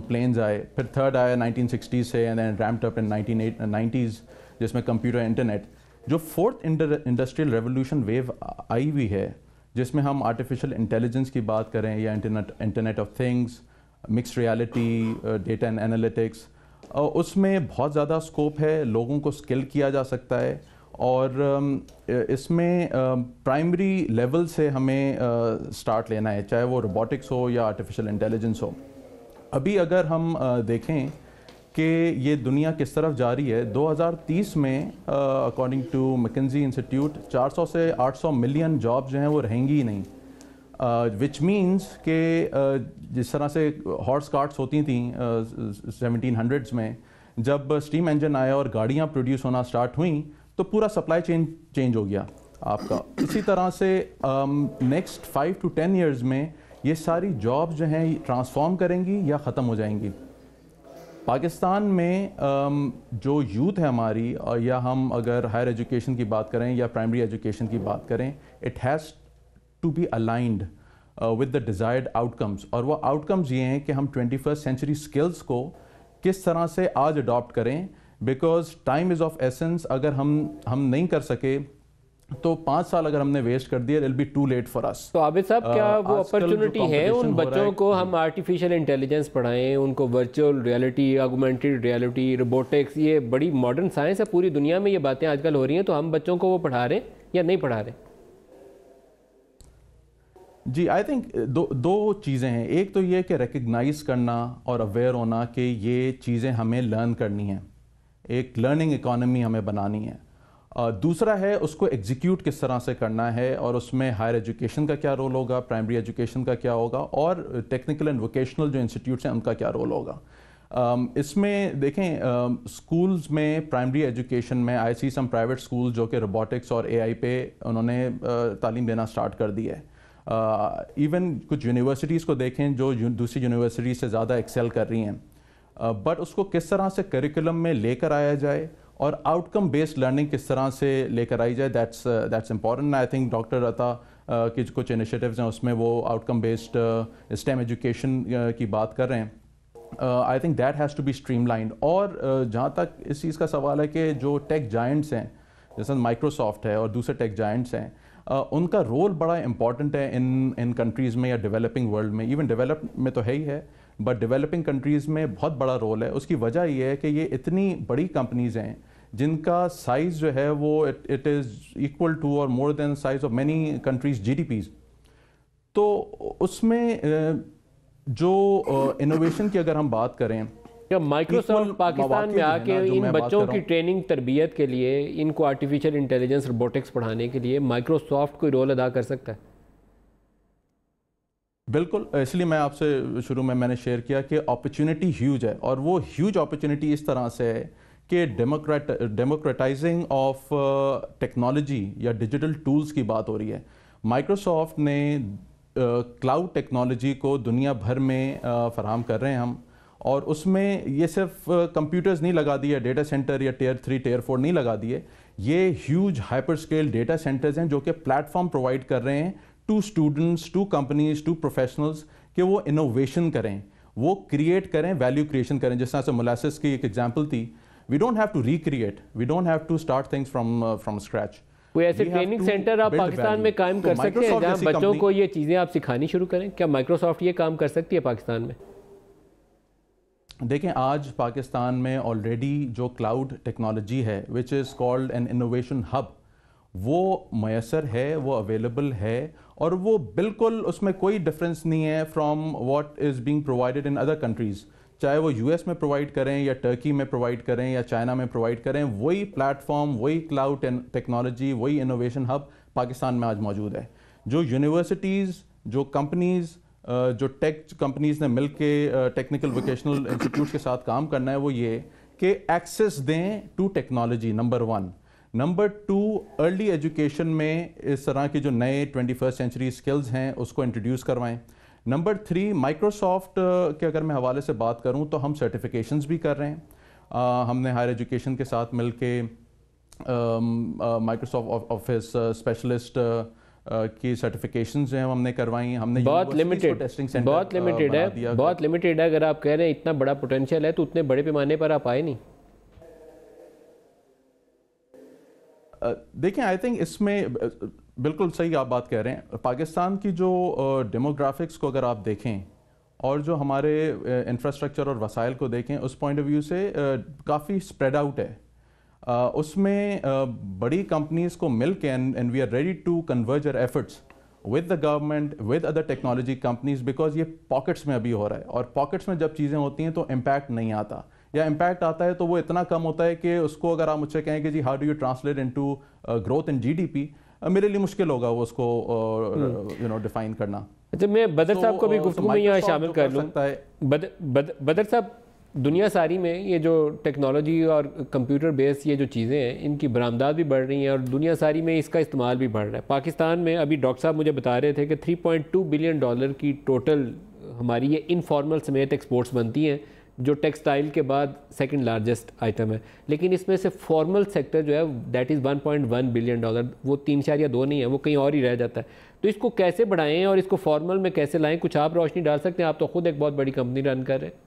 planes आए। फिर थर्ड आया 1960s से, and then ramped up in 1990s जिसमें कंप्यूटर इंटरनेट। जो फोर्थ इंडस्ट्रियल रेवोल्यूशन वेव आई हुई है, जिसमें हम आर्टिफिशियल इंटेलिजेंस की बात करें या internet of things, mixed reality, data and analytics, उसमें बहुत ज़्यादा स्कोप है, लोगों को स्किल किया जा सकता है। और इसमें प्राइमरी लेवल से हमें स्टार्ट लेना है, चाहे वो रोबोटिक्स हो या आर्टिफिशियल इंटेलिजेंस हो। अभी अगर हम देखें कि ये दुनिया किस तरफ जा रही है, 2030 में अकॉर्डिंग टू मैकेंजी इंस्टीट्यूट 400 से 800 मिलियन जॉब्स जो हैं वो रहेंगी ही नहीं, विच मीन्स कि जिस तरह से हॉर्स कार्ट्स होती थी 1700s में, जब स्टीम इंजन आया और गाड़ियाँ प्रोड्यूस होना स्टार्ट हुई तो पूरा सप्लाई चेन चेंज हो गया आपका। इसी तरह से नेक्स्ट 5 to 10 years में ये सारी जॉब्स जो हैं ट्रांसफॉर्म करेंगी या ख़त्म हो जाएंगी। पाकिस्तान में जो यूथ है हमारी, या हम अगर हायर एजुकेशन की बात करें या प्राइमरी एजुकेशन की बात करें, it has to be aligned with the desired outcomes. और वो आउटकम्स ये हैं कि हम 21st सेंचुरी स्किल्स को किस तरह से आज अडॉप्ट करें, because time is of essence. अगर हम नहीं कर सके तो 5 साल अगर हमने वेस्ट कर दिया, it will be too late for us. तो आबिद साहब, क्या वो अपॉर्चुनिटी है उन बच्चों को हम आर्टिफिशियल इंटेलिजेंस पढ़ाएं, उनको virtual reality, augmented reality, robotics, ये बड़ी मॉडर्न साइंस है, पूरी दुनिया में ये बातें आजकल हो रही हैं, तो हम बच्चों को वो पढ़ा रहे हैं या नहीं पढ़ा रहे? जी, आई थिंक दो चीज़ें हैं। एक तो ये कि रिकग्नाइज करना और अवेयर होना कि ये चीज़ें हमें लर्न करनी है, एक लर्निंग इकॉनमी हमें बनानी है। दूसरा है उसको एग्जीक्यूट किस तरह से करना है, और उसमें हायर एजुकेशन का क्या रोल होगा, प्राइमरी एजुकेशन का क्या होगा, और टेक्निकल एंड वोकेशनल जो इंस्टीट्यूट्स हैं उनका क्या रोल होगा। इसमें देखें, स्कूल्स में प्राइमरी एजुकेशन में आई सी सम प्राइवेट स्कूल्स जो कि रोबोटिक्स और AI पे उन्होंने तालीम देना स्टार्ट कर दी है। इवन कुछ यूनिवर्सिटीज़ को देखें जो दूसरी यूनिवर्सिटी से ज़्यादा एक्सेल कर रही हैं, बट उसको किस तरह से करिकुलम में लेकर आया जाए और आउटकम बेस्ड लर्निंग किस तरह से लेकर आई जाए, that's important. I think doctor अता के कुछ इनिशिएटिव्स हैं उसमें वो आउटकम बेस्ड स्टेम एजुकेशन की बात कर रहे हैं। I think that has to be streamlined. और जहाँ तक इस चीज़ का सवाल है कि जो टेक जायंट्स हैं, जैसे माइक्रोसॉफ्ट है और दूसरे टेक जायंट्स हैं, उनका रोल बड़ा इंपॉर्टेंट है इन कंट्रीज़ में या डेवलपिंग वर्ल्ड में। इवन डेवलप में तो है ही है, बट डेवलपिंग कंट्रीज़ में बहुत बड़ा रोल है। उसकी वजह ये है कि ये इतनी बड़ी कंपनीज़ हैं जिनका साइज़ जो है वो इट इज़ इक्वल टू और more than size of many countries GDPs। तो उसमें जो इनोवेशन की अगर हम बात करें, क्या माइक्रोसॉफ्ट पाकिस्तान में आके इन बच्चों की ट्रेनिंग तरबियत के लिए, इनको आर्टिफिशियल इंटेलिजेंस रोबोटिक्स पढ़ाने के लिए माइक्रोसॉफ्ट कोई रोल अदा कर सकता है? बिल्कुल, इसलिए मैं आपसे शुरू में मैंने शेयर किया कि अपॉर्चुनिटी ह्यूज है, और वो ह्यूज अपॉर्चुनिटी इस तरह से है कि डेमोक्रेटाइजिंग ऑफ टेक्नोलॉजी या डिजिटल टूल्स की बात हो रही है। माइक्रोसॉफ्ट ने क्लाउड टेक्नोलॉजी को दुनिया भर में फराहम कर रहे हैं हम, और उसमें ये सिर्फ कंप्यूटर्स नहीं लगा दिए, डेटा सेंटर या Tier 3 Tier 4 नहीं लगा दिए, ये huge hyper scale data centres हैं जो कि प्लेटफॉर्म प्रोवाइड कर रहे हैं to students, to companies, to professionals, कि वो इनोवेशन करें, वो क्रिएट करें, वैल्यू क्रिएशन करें। जिस तरह से मोलासिस की एक एग्जांपल थी, we don't have to recreate, we don't have to start things from scratch. कोई ऐसे ट्रेनिंग सेंटर आप पाकिस्तान में कायम कर सकते हैं जहां बच्चों को ये चीज़ें आप सिखानी शुरू करें? क्या माइक्रोसॉफ्ट ये काम कर सकती है पाकिस्तान में? देखें, आज पाकिस्तान में ऑलरेडी जो क्लाउड टेक्नोलॉजी है which is called an innovation hub, वो मैसर है, वो अवेलेबल है, और वो बिल्कुल उसमें कोई डिफरेंस नहीं है from what is being provided in other countries. चाहे वो यूएस में प्रोवाइड करें या टर्की में प्रोवाइड करें या चाइना में प्रोवाइड करें, वही प्लेटफॉर्म, वही क्लाउड टेक्नोलॉजी, वही इनोवेशन हब पाकिस्तान में आज मौजूद है। जो यूनिवर्सिटीज़, जो कंपनीज़, जो टेक कंपनीज़ ने मिल के टेक्निकल वोकेशनल इंस्टीट्यूट के साथ काम करना है, वो ये कि एक्सेस दें to technology, number 1। Number 2, early education में इस तरह के जो नए 21st सेंचुरी स्किल्स हैं उसको इंट्रोड्यूस करवाएं। नंबर 3, माइक्रोसॉफ्ट के अगर मैं हवाले से बात करूं तो हम सर्टिफिकेशंस भी कर रहे हैं। हमने हायर एजुकेशन के साथ मिल के माइक्रोसॉफ्ट ऑफिस स्पेशलिस्ट की सर्टिफिकेशंस जो हैं हमने करवाई। हमने बहुत लिमिटेड है, बहुत लिमिटेड है। अगर आप कह रहे हैं इतना बड़ा पोटेंशियल है तो उतने बड़े पैमाने पर आप आए नहीं। देखें, आई थिंक इसमें बिल्कुल सही आप बात कह रहे हैं। पाकिस्तान की जो डेमोग्राफिक्स को अगर आप देखें और जो हमारे इंफ्रास्ट्रक्चर और वसाइल को देखें, उस पॉइंट ऑफ व्यू से काफ़ी स्प्रेड आउट है। उसमें बड़ी कंपनीज़ को मिल के and we are ready to converge our efforts with the government, with other technology companies, because ये पॉकेट्स में अभी हो रहा है, और पॉकेट्स में जब चीज़ें होती हैं तो इम्पैक्ट नहीं आता, या इम्पैक्ट आता है तो वो इतना कम होता है कि उसको अगर आप मुझसे कहें कि जी how do you translate into growth in GDP, मेरे लिए मुश्किल होगा वो उसको डिफाइन करना। अच्छा, मैं बदर साहब को भी गुफ्तगू में यहाँ शामिल कर लूँ। बदर साहब, दुनिया सारी में ये जो टेक्नोलॉजी और कंप्यूटर बेस्ड ये जो चीज़ें हैं, इनकी बरामदात भी बढ़ रही हैं और दुनिया सारी में इसका इस्तेमाल भी बढ़ रहा है। पाकिस्तान में अभी डॉक्टर साहब मुझे बता रहे थे कि $3.2 बिलियन की टोटल हमारी ये इनफॉर्मल समेत एक्सपोर्ट्स बनती हैं, जो टेक्सटाइल के बाद सेकंड लार्जेस्ट आइटम है। लेकिन इसमें से फॉर्मल सेक्टर जो है दैट इज़ $1.1 बिलियन, वो 3.2 नहीं है, वो कहीं और ही रह जाता है। तो इसको कैसे बढ़ाएं और इसको फॉर्मल में कैसे लाएं? कुछ आप रोशनी डाल सकते हैं? आप तो खुद एक बहुत बड़ी कंपनी रन कर रहे हैं।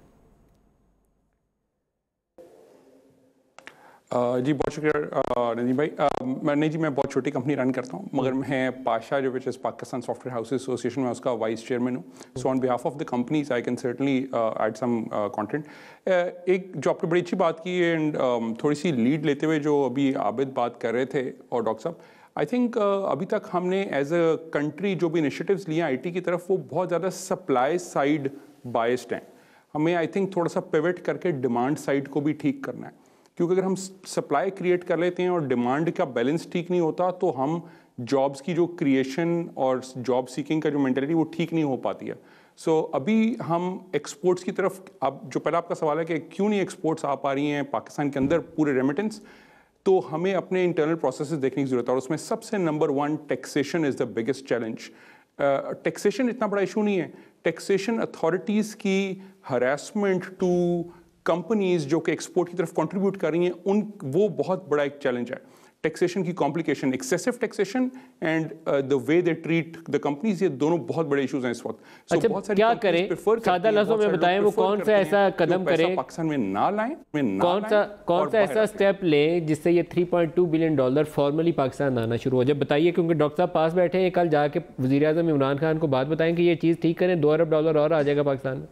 जी बहुत शुक्रिया नदीम भाई। नहीं जी, मैं बहुत छोटी कंपनी रन करता हूँ, मगर मैं पाशा जो which is Pakistan Software Houses Association में उसका वाइस चेयरमैन हूँ। So on behalf of the companies I can certainly add some content. एक जो आपने बड़ी अच्छी बात की एंड थोड़ी सी लीड लेते हुए जो अभी आबिद बात कर रहे थे और डॉक्टर साहब, आई थिंक अभी तक हमने एज अ कंट्री जो भी इनिशिएटिव्स लिए आईटी की तरफ, वो बहुत ज़्यादा सप्लाई साइड बायस्ड हैं। हमें आई थिंक थोड़ा सा पिवट करके डिमांड साइड को भी ठीक करना है, क्योंकि अगर हम सप्लाई क्रिएट कर लेते हैं और डिमांड का बैलेंस ठीक नहीं होता तो हम जॉब्स की जो क्रिएशन और जॉब सीकिंग का जो मेंटालिटी वो ठीक नहीं हो पाती है। सो अभी हम एक्सपोर्ट्स की तरफ, अब जो पहला आपका सवाल है कि क्यों नहीं एक्सपोर्ट्स आ पा रही हैं पाकिस्तान के अंदर पूरे रेमिटेंस, तो हमें अपने इंटरनल प्रोसेसेस देखने की जरूरत है, और उसमें सबसे number 1 taxation is the biggest challenge. Taxation इतना बड़ा इशू नहीं है, टैक्सेशन अथॉरिटीज़ की हरासमेंट टू कंपनीज जो कि एक्सपोर्ट की तरफ कंट्रीब्यूट कर रही हैं, वो बहुत बड़ा एक चैलेंज है। टैक्सेशन की complication, excessive taxation and the way they treat the companies, ये दोनों बहुत बड़े इश्यूज हैं इस वक्त। अच्छा, बहुत सारी क्या करें, सादा लफ्जों में बताएं, वो कौन सा ऐसा कदम करें पाकिस्तान में ना लाएं, कौन सा ऐसा स्टेप लें जिससे ये $3.2 बिलियन फॉर्मली पाकिस्तान आना शुरू हो जाए? बताइए, क्योंकि डॉक्टर साहब पास बैठे हैं, कल जाके वज़ीर आज़म इमरान खान को बात बताएं कि ये चीज़ ठीक करें, $2 अरब और आ जाएगा पाकिस्तान में।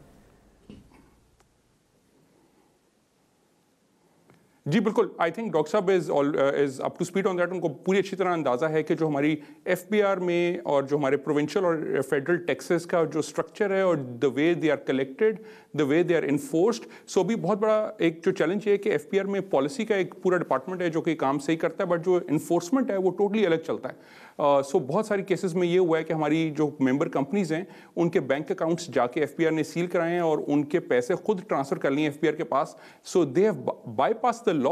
जी बिल्कुल, आई थिंक डॉक्टर साहब is up to speed on that. उनको पूरी अच्छी तरह अंदाजा है कि जो हमारी एफबीआर में और जो हमारे प्रोविंशियल और फेडरल टैक्सेस का जो स्ट्रक्चर है और the way they are collected, the way they are enforced, so भी बहुत बड़ा एक जो चैलेंज है कि एफबीआर में पॉलिसी का एक पूरा डिपार्टमेंट है जो कि काम सही करता है, बट जो इन्फोर्समेंट है वो टोटली अलग चलता है। सो बहुत सारी केसेस में ये हुआ है कि हमारी जो मेंबर कंपनीज हैं उनके बैंक अकाउंट्स जाके एफबीआर ने सील कराए हैं और उनके पैसे खुद ट्रांसफर कर लिए एफबीआर के पास। So they have bypass the law,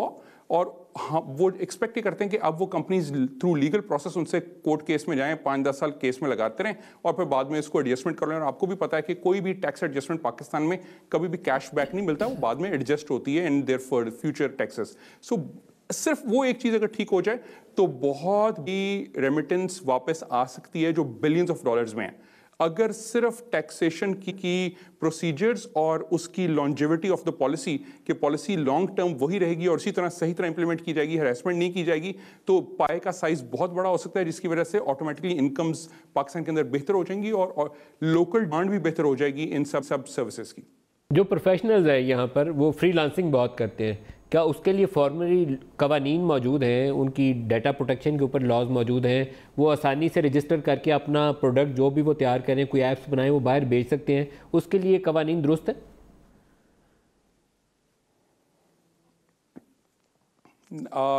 और वो एक्सपेक्ट ही करते हैं कि अब वो कंपनीज थ्रू लीगल प्रोसेस उनसे कोर्ट केस में जाएं, 5-10 साल केस में लगाते रहें और फिर बाद में इसको एडजस्टमेंट कर लें। और आपको भी पता है कि कोई भी टैक्स एडजस्टमेंट पाकिस्तान में कभी भी कैश बैक नहीं मिलता, वो बाद में एडजस्ट होती है in their for future taxes. So सिर्फ वो एक चीज़ अगर ठीक हो जाए तो बहुत ही रेमिटेंस वापस आ सकती है जो बिलियंस ऑफ डॉलर्स में है। अगर सिर्फ टैक्सेशन की प्रोसीजर्स और उसकी लॉन्जेविटी ऑफ द पॉलिसी कि पॉलिसी लॉन्ग टर्म वही रहेगी और इसी तरह सही तरह इंप्लीमेंट की जाएगी, हैरेसमेंट नहीं की जाएगी, तो पाए का साइज बहुत बड़ा हो सकता है, जिसकी वजह से ऑटोमेटिकली इनकम्स पाकिस्तान के अंदर बेहतर हो जाएंगी और लोकल डिमांड भी बेहतर हो जाएगी इन सब सर्विसेज की। जो प्रोफेशनल्स हैं यहाँ पर वो फ्रीलांसिंग बहुत करते हैं, क्या उसके लिए फॉर्मली कवानीन मौजूद हैं, उनकी डाटा प्रोटेक्शन के ऊपर लॉज मौजूद हैं, वो आसानी से रजिस्टर करके अपना प्रोडक्ट जो भी वो तैयार करें, कोई ऐप्स बनाएं, वो बाहर बेच सकते हैं, उसके लिए कवानीन दुरुस्त है?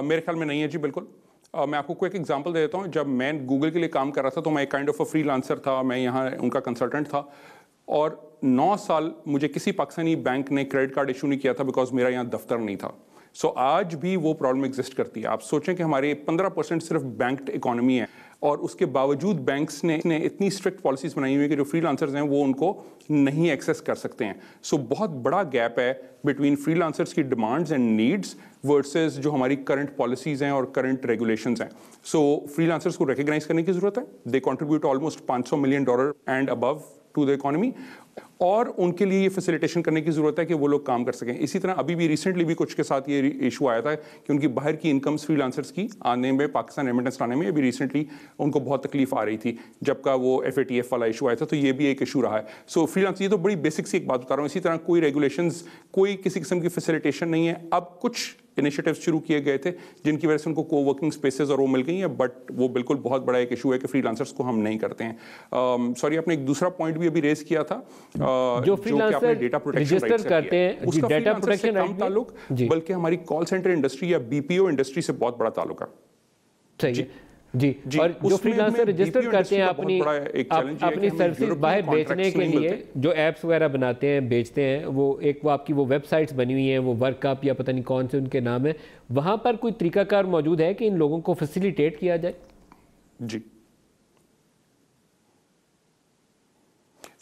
मेरे ख्याल में नहीं है जी, बिल्कुल। मैं आपको कोई एक एग्जांपल दे देता हूँ। जब मैं गूगल के लिए काम कर रहा था तो मैं एक काइंड ऑफ अ फ्रीलांसर था, मैं यहाँ उनका कंसल्टेंट था और 9 साल मुझे किसी पाकिस्तानी बैंक ने क्रेडिट कार्ड इशू नहीं किया था बिकॉज मेरा यहाँ दफ्तर नहीं था। सो आज भी वो प्रॉब्लम एग्जिस्ट करती है। आप सोचें कि हमारे 15% सिर्फ बैंक्ड इकोनॉमी है और उसके बावजूद बैंक्स ने इतनी स्ट्रिक्ट पॉलिसीज बनाई हुई है कि जो फ्रीलांसर्स हैं वो उनको नहीं एक्सेस कर सकते हैं। सो बहुत बड़ा गैप है बिटवीन फ्रीलांसर्स की डिमांड्स एंड नीड्स वर्सेस जो हमारी करंट पॉलिसीज हैं और करंट रेगुलेशंस हैं। सो फ्रीलांसर्स को रिकग्नाइज करने की जरूरत है। They contribute almost $500 million and above to the economy और उनके लिए ये फैसिलिटेशन करने की जरूरत है कि वो लोग काम कर सकें। इसी तरह अभी भी रिसेंटली भी कुछ के साथ ये इशू आया था कि उनकी बाहर की इनकम्स फ्रीलांसर्स की आने में, पाकिस्तान रेमिटेंस लाने में अभी रिसेंटली उनको बहुत तकलीफ आ रही थी जबका वो FATF वाला इशू आया था, तो ये भी एक इशू रहा है। सो फ्रीलांस, ये तो बड़ी बेसिक सी एक बात बता रहा हूँ। इसी तरह कोई रेगुलेशंस, कोई किसी किस्म की फैसिलिटेशन नहीं है। अब कुछ इनिशिएटिव्स शुरू किए गए थे जिनकी वजह से उनको कोवर्किंग स्पेसेस और वो मिल गई हैं, बट वो बिल्कुल बहुत बड़ा एक इशू है कि फ्रीलांसर्स को हम नहीं करते हैं। सॉरी, आपने एक दूसरा पॉइंट भी अभी रेज किया था जो फ्रीलांसर डेटा प्रोटेक्शन रजिस्टर करते हैं, उसका डाटा प्रोटेक्शन प्रोटेक्शन ताल्लुक बल्कि हमारी कॉल सेंटर इंडस्ट्री या BPO इंडस्ट्री से बहुत बड़ा ताल्लुक है। सही है जी। और जो फ्रीलांसर रजिस्टर करते हैं अपनी सर्विसेज बाहर बेचने के लिए, जो एप्स वगैरह बनाते हैं, बेचते हैं, वो आपकी वो वेबसाइट्स बनी हुई हैं, वो वर्कअप या पता नहीं कौन से उनके नाम है, वहाँ पर कोई तरीकाकार मौजूद है कि इन लोगों को फैसिलिटेट किया जाए?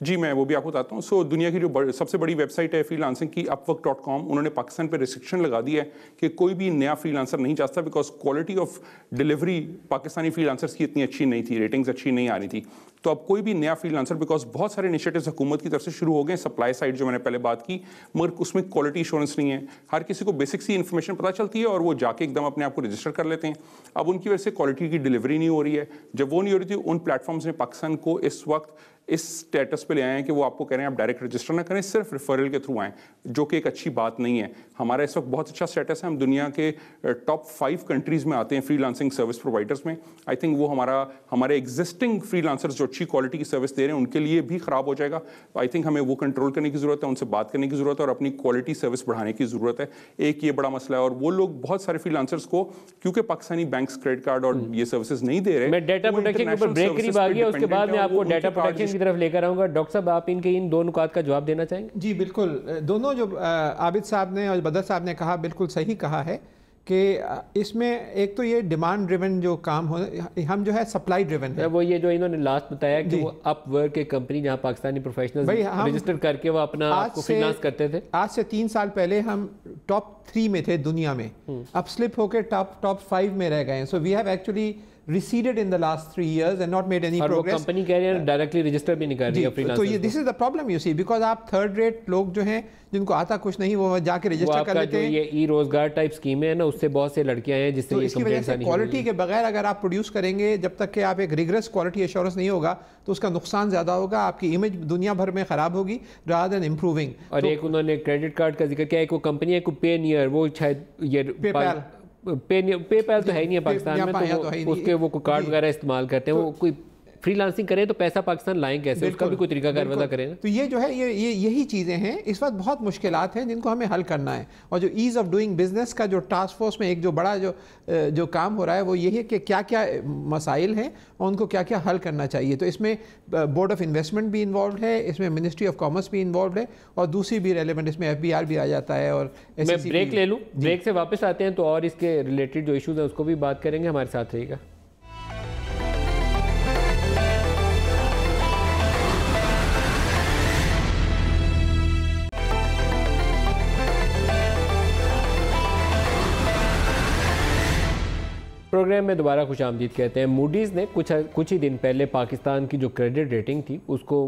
जी, मैं वो भी आपको बताता हूँ। सो दुनिया की जो सबसे बड़ी वेबसाइट है फ्रीलांसिंग की, upwork.com, उन्होंने पाकिस्तान पे रिस्ट्रिक्शन लगा दी है कि कोई भी नया फ्रीलांसर नहीं जा सकता because quality of delivery Pakistani freelancers की इतनी अच्छी नहीं थी, रेटिंग्स अच्छी नहीं आ रही थी। तो अब कोई भी नया फ्रीलांसर, बिकॉज बहुत सारे इनिशिएटिव्स हुकूमत की तरफ से शुरू हो गए, सप्लाई साइड जो मैंने पहले बात की, मगर उसमें क्वालिटी इंश्योरेंस नहीं है। हर किसी को बेसिक सी इन्फॉर्मेशन पता चलती है और वो जाके एकदम अपने आप को रजिस्टर कर लेते हैं। अब उनकी वजह से क्वालिटी की डिलीवरी नहीं हो रही है। जब वो नहीं हो रही थी, उन प्लेटफॉर्म्स ने पाकिस्तान को इस वक्त इस स्टेटस पे ले आए हैं कि वो आपको कह रहे हैं आप डायरेक्ट रजिस्टर ना करें, सिर्फ रेफरल के थ्रू आएँ, जो कि एक अच्छी बात नहीं है। हमारा इस वक्त बहुत अच्छा स्टेटस है, हम दुनिया के टॉप 5 कंट्रीज में आते हैं फ्रीलांसिंग सर्विस प्रोवाइडर्स में। आई थिंक वो हमारे एग्जिस्टिंग फ्रीलांसर्स जो अच्छी क्वालिटी की सर्विस दे रहे हैं उनके लिए भी खराब हो जाएगा। आई थिंक हमें वो कंट्रोल करने की जरूरत है, उनसे बात करने की जरूरत है और अपनी क्वालिटी सर्विस बढ़ाने की जरूरत है। एक ये बड़ा मसला है और वो लोग बहुत सारे फ्रीलांसर्स को, क्योंकि पाकिस्तानी बैंक्स क्रेडिट कार्ड और ये सर्विसेज नहीं दे रहे। मैं डाटा प्रोटेक्शन के ऊपर ब्रेक करीब आ गया, उसके बाद मैं आपको डाटा प्रोटेक्शन की तरफ लेकर आऊंगा। डॉक्टर साहब, आप इनके इन दो नुकात का जवाब देना चाहेंगे? जी बिल्कुल, दोनों जो आबिद साहब ने और बदर साहब ने कहा बिल्कुल सही कहा है कि इसमें एक तो ये डिमांड ड्रिवन जो काम हो, हम जो है सप्लाई ड्रिवन है। वो ये जो इन्होंने लास्ट बताया कि वो अपवर्क एक कंपनी जहां पाकिस्तानी प्रोफेशनल्स रजिस्टर करके वो अपना आपको फ्रीलांस करते थे। आज से 3 साल पहले हम टॉप 3 में थे दुनिया में, अब स्लिप होकर टॉप 5 में रह गए हैं। So we have actually receded in the last 3 years and not made any progress. और वो कंपनी कह रही है डायरेक्टली रजिस्टर भी नहीं कर रही है फ्रीलांसर्स। तो ये this is the problem you see, because आप थर्ड रेट लोग जो हैं जिनको आता कुछ नहीं वो जाके रजिस्टर कर लेते हैं। ये ई रोजगार टाइप स्कीम है ना, उससे बहुत से लड़कियां हैं जिससे तो ये इसकी वजह से क्वालिटी के बगैर अगर आप प्रोड्यूस करेंगे, जब तक कि आप एक रिगरस क्वालिटी एश्योरेंस नहीं होगा तो उसका नुकसान ज्यादा होगा, आपकी इमेज दुनिया भर में खराब होगी रादर देन इंप्रूविंग। और एक उन्होंने क्रेडिट कार्ड का जिक्र किया, एक वो कंपनी है पेनियर, वो शायद ये पेपैल तो है ही नहीं है पाकिस्तान में, तो उसके वो कार्ड वगैरह इस्तेमाल करते हैं। वो कोई फ्रीलांसिंग करें तो पैसा पाकिस्तान लाएं कैसे, उसका भी कोई तरीका कारवादा करें ना। तो ये जो है यही चीज़ें हैं, इस वक्त बहुत मुश्किलात हैं जिनको हमें हल करना है। और जो ईज़ ऑफ डूइंग बिजनेस का जो टास्क फोर्स में एक जो बड़ा जो काम हो रहा है वो यही है कि क्या क्या मसाइल हैं और उनको क्या क्या हल करना चाहिए। तो इसमें बोर्ड ऑफ इन्वेस्टमेंट भी इन्वॉल्व है, इसमें मिनिस्ट्री ऑफ कॉमर्स भी इन्वॉल्व है और दूसरी भी रेलिवेंट इसमें FBR भी आ जाता है। और मैं ब्रेक ले लूँ, ब्रेक से वापस आते हैं तो और इसके रिलेटेड जो इशूज़ हैं उसको भी बात करेंगे। हमारे साथ रहिएगा। प्रोग्राम में दोबारा खुश आमदीद कहते हैं। मूडीज़ ने कुछ ही दिन पहले पाकिस्तान की जो क्रेडिट रेटिंग थी उसको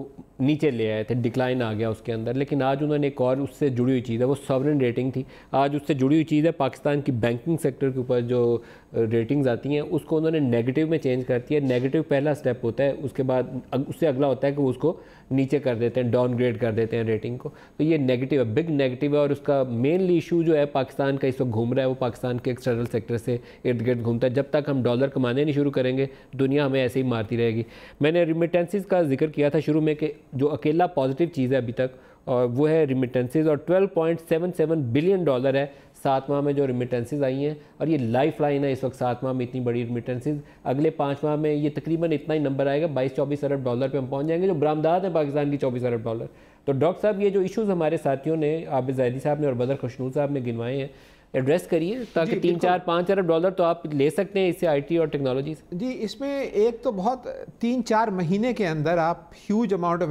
नीचे ले आए थे, डिक्लाइन आ गया उसके अंदर, लेकिन आज उन्होंने एक और उससे जुड़ी हुई चीज़ है, वो सॉवरेन रेटिंग थी। आज उससे जुड़ी हुई चीज़ है पाकिस्तान की बैंकिंग सेक्टर के ऊपर जो रेटिंग्स आती हैं उसको उन्होंने नेगेटिव में चेंज करती है। नेगेटिव पहला स्टेप होता है, उसके बाद उससे अगला होता है कि उसको नीचे कर देते हैं, डाउनग्रेड कर देते हैं रेटिंग को। तो ये नेगेटिव है, बिग नेगेटिव है। और उसका मेनली इशू जो है पाकिस्तान का इस वक्त घूम रहा है वो पाकिस्तान के एक्सटर्नल सेक्टर से इर्द गिर्द घूमता है। जब तक हम डॉलर कमाने नहीं शुरू करेंगे दुनिया हमें ऐसे ही मारती रहेगी। मैंने रिमिटेंसेस का जिक्र किया था शुरू में कि जो अकेला पॉजिटिव चीज़ है अभी तक और वो है रिमिटेंसेस, और $12.77 बिलियन है 7 माह में जो रिमिटेंसेस आई हैं। और ये लाइफ लाइन है इस वक्त 7 माह में इतनी बड़ी रिमिटेंसेस। अगले 5 माह में ये तकरीबन इतना ही नंबर आएगा, $22-24 अरब पे हम पहुंच जाएंगे, जो बरामदात है पाकिस्तान की $24 अरब। तो डॉक्टर साहब ये जो इश्यूज़ हमारे साथियों ने, आबिद ज़ैदी साहब ने और बदर खुशनूर साहब ने गिनवाए हैं, एड्रेस करिए ताकि 3-4-5 अरब डॉलर तो आप ले सकते हैं इससे IT और टेक्नोलॉजी से। जी, इसमें एक तो बहुत 3-4 महीने के अंदर आप huge amount of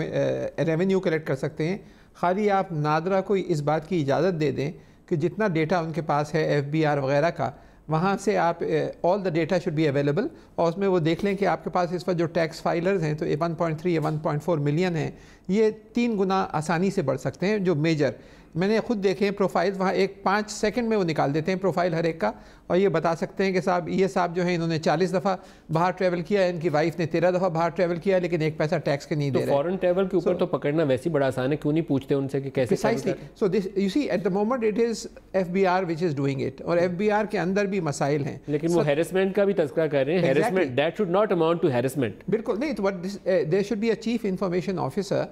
revenue collect कर सकते हैं। खाली आप नादरा को इस बात की इजाज़त दे दें कि जितना डेटा उनके पास है FBR वगैरह का, वहाँ से आप all the data should be available, और उसमें वो देख लें कि आपके पास इस वक्त जो टैक्स फाइलर्स हैं तो 1.3 या 1.4 मिलियन हैं, ये 3 गुना आसानी से बढ़ सकते हैं। जो मेजर मैंने खुद देखे हैं प्रोफाइल, वहाँ 5 सेकंड में वो निकाल देते हैं प्रोफाइल हर एक का, और ये बता सकते हैं कि साहब ये साहब जो है इन्होंने 40 दफ़ा बाहर ट्रैवल किया है, इनकी वाइफ ने 13 दफ़ा बाहर ट्रैवल किया है, लेकिन 1 पैसा टैक्स के नहीं दे रहे। फॉरेन ट्रैवल के ऊपर तो पकड़ना वैसे ही बड़ा आसान है, क्यों नहीं पूछते उनसे कि कैसे। Precisely, so this you see at the moment it is FBR which is doing it, और FBR के अंदर भी मसाइल हैं। लेकिन वो हैरेसमेंट का भी तस्करा कर रहे हैं। Harassment that should not amount to harassment. बिल्कुल नहीं, तो there should be a chief information officer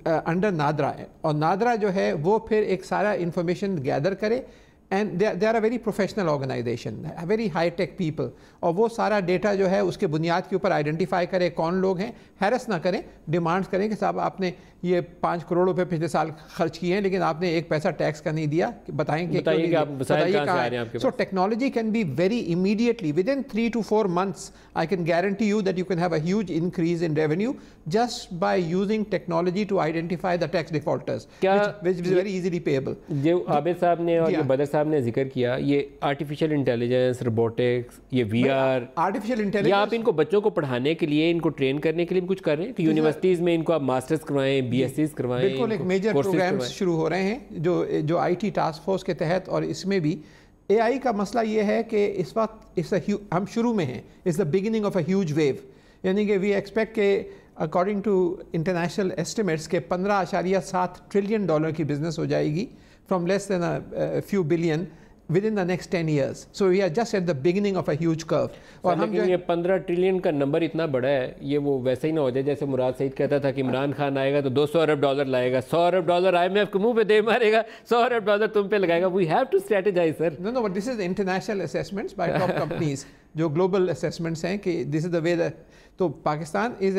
under NADRA है, और नादरा जो है वो फिर एक सारा इंफॉर्मेशन गैदर करे, and they are a very professional organisation, very high tech people, और वो सारा डेटा जो है उसके बुनियाद के ऊपर आइडेंटिफाई करे कौन लोग हैं, हैरस ना करें, डिमांड्स करें कि साहब आपने ये 5 करोड़ रुपए पिछले साल खर्च किए हैं लेकिन आपने 1 पैसा टैक्स का नहीं दिया, बताएं कि आप। So technology can be very immediately within 3 to 4 months I can guarantee you that you can have a huge increase in revenue just by using technology to identify the tax defaulters, which is very easily payable. जो आबिद साहब ने और जो बदर साहब ने जिक्र किया, ये आर्टिफिशियल इंटेलिजेंस, रोबोटिक्स, ये VR, आर्टिफिशियल इंटेलिजेंस, आप इनको बच्चों को पढ़ाने के लिए, इनको ट्रेन करने के लिए कुछ कर रहे हैं कि यूनिवर्सिटीज़ में इनको आप मास्टर्स करवाएं, BScs करवाएं। बिल्कुल, एक मेजर प्रोग्राम्स शुरू हो रहे हैं जो IT टास्क फोर्स के तहत, और इसमें भी AI का मसला ये है कि इस वक्त हम शुरू में हैं, is the beginning of a huge wave, यानी कि वी एक्सपेक्ट के अकॉर्डिंग टू इंटरनेशनल एस्टिमेट्स के $15.7 ट्रिलियन की बिजनेस हो जाएगी from less than a few billion within the next 10 years. So we are just at the beginning of a huge curve. और हम ये 15 ट्रिलियन का नंबर इतना बड़ा है, ये वो वैसे ही ना हो जाए जैसे मुराद सईद कहता था कि इमरान खान आएगा तो $200 अरब लाएगा, $100 अरब IMF के मुंह पे दे मारेगा, $100 अरब तुम पे लगाएगा। We have to strategize, sir. No, but this is international assessments by top companies, जो global assessments हैं कि this is the way that, तो पाकिस्तान हैज़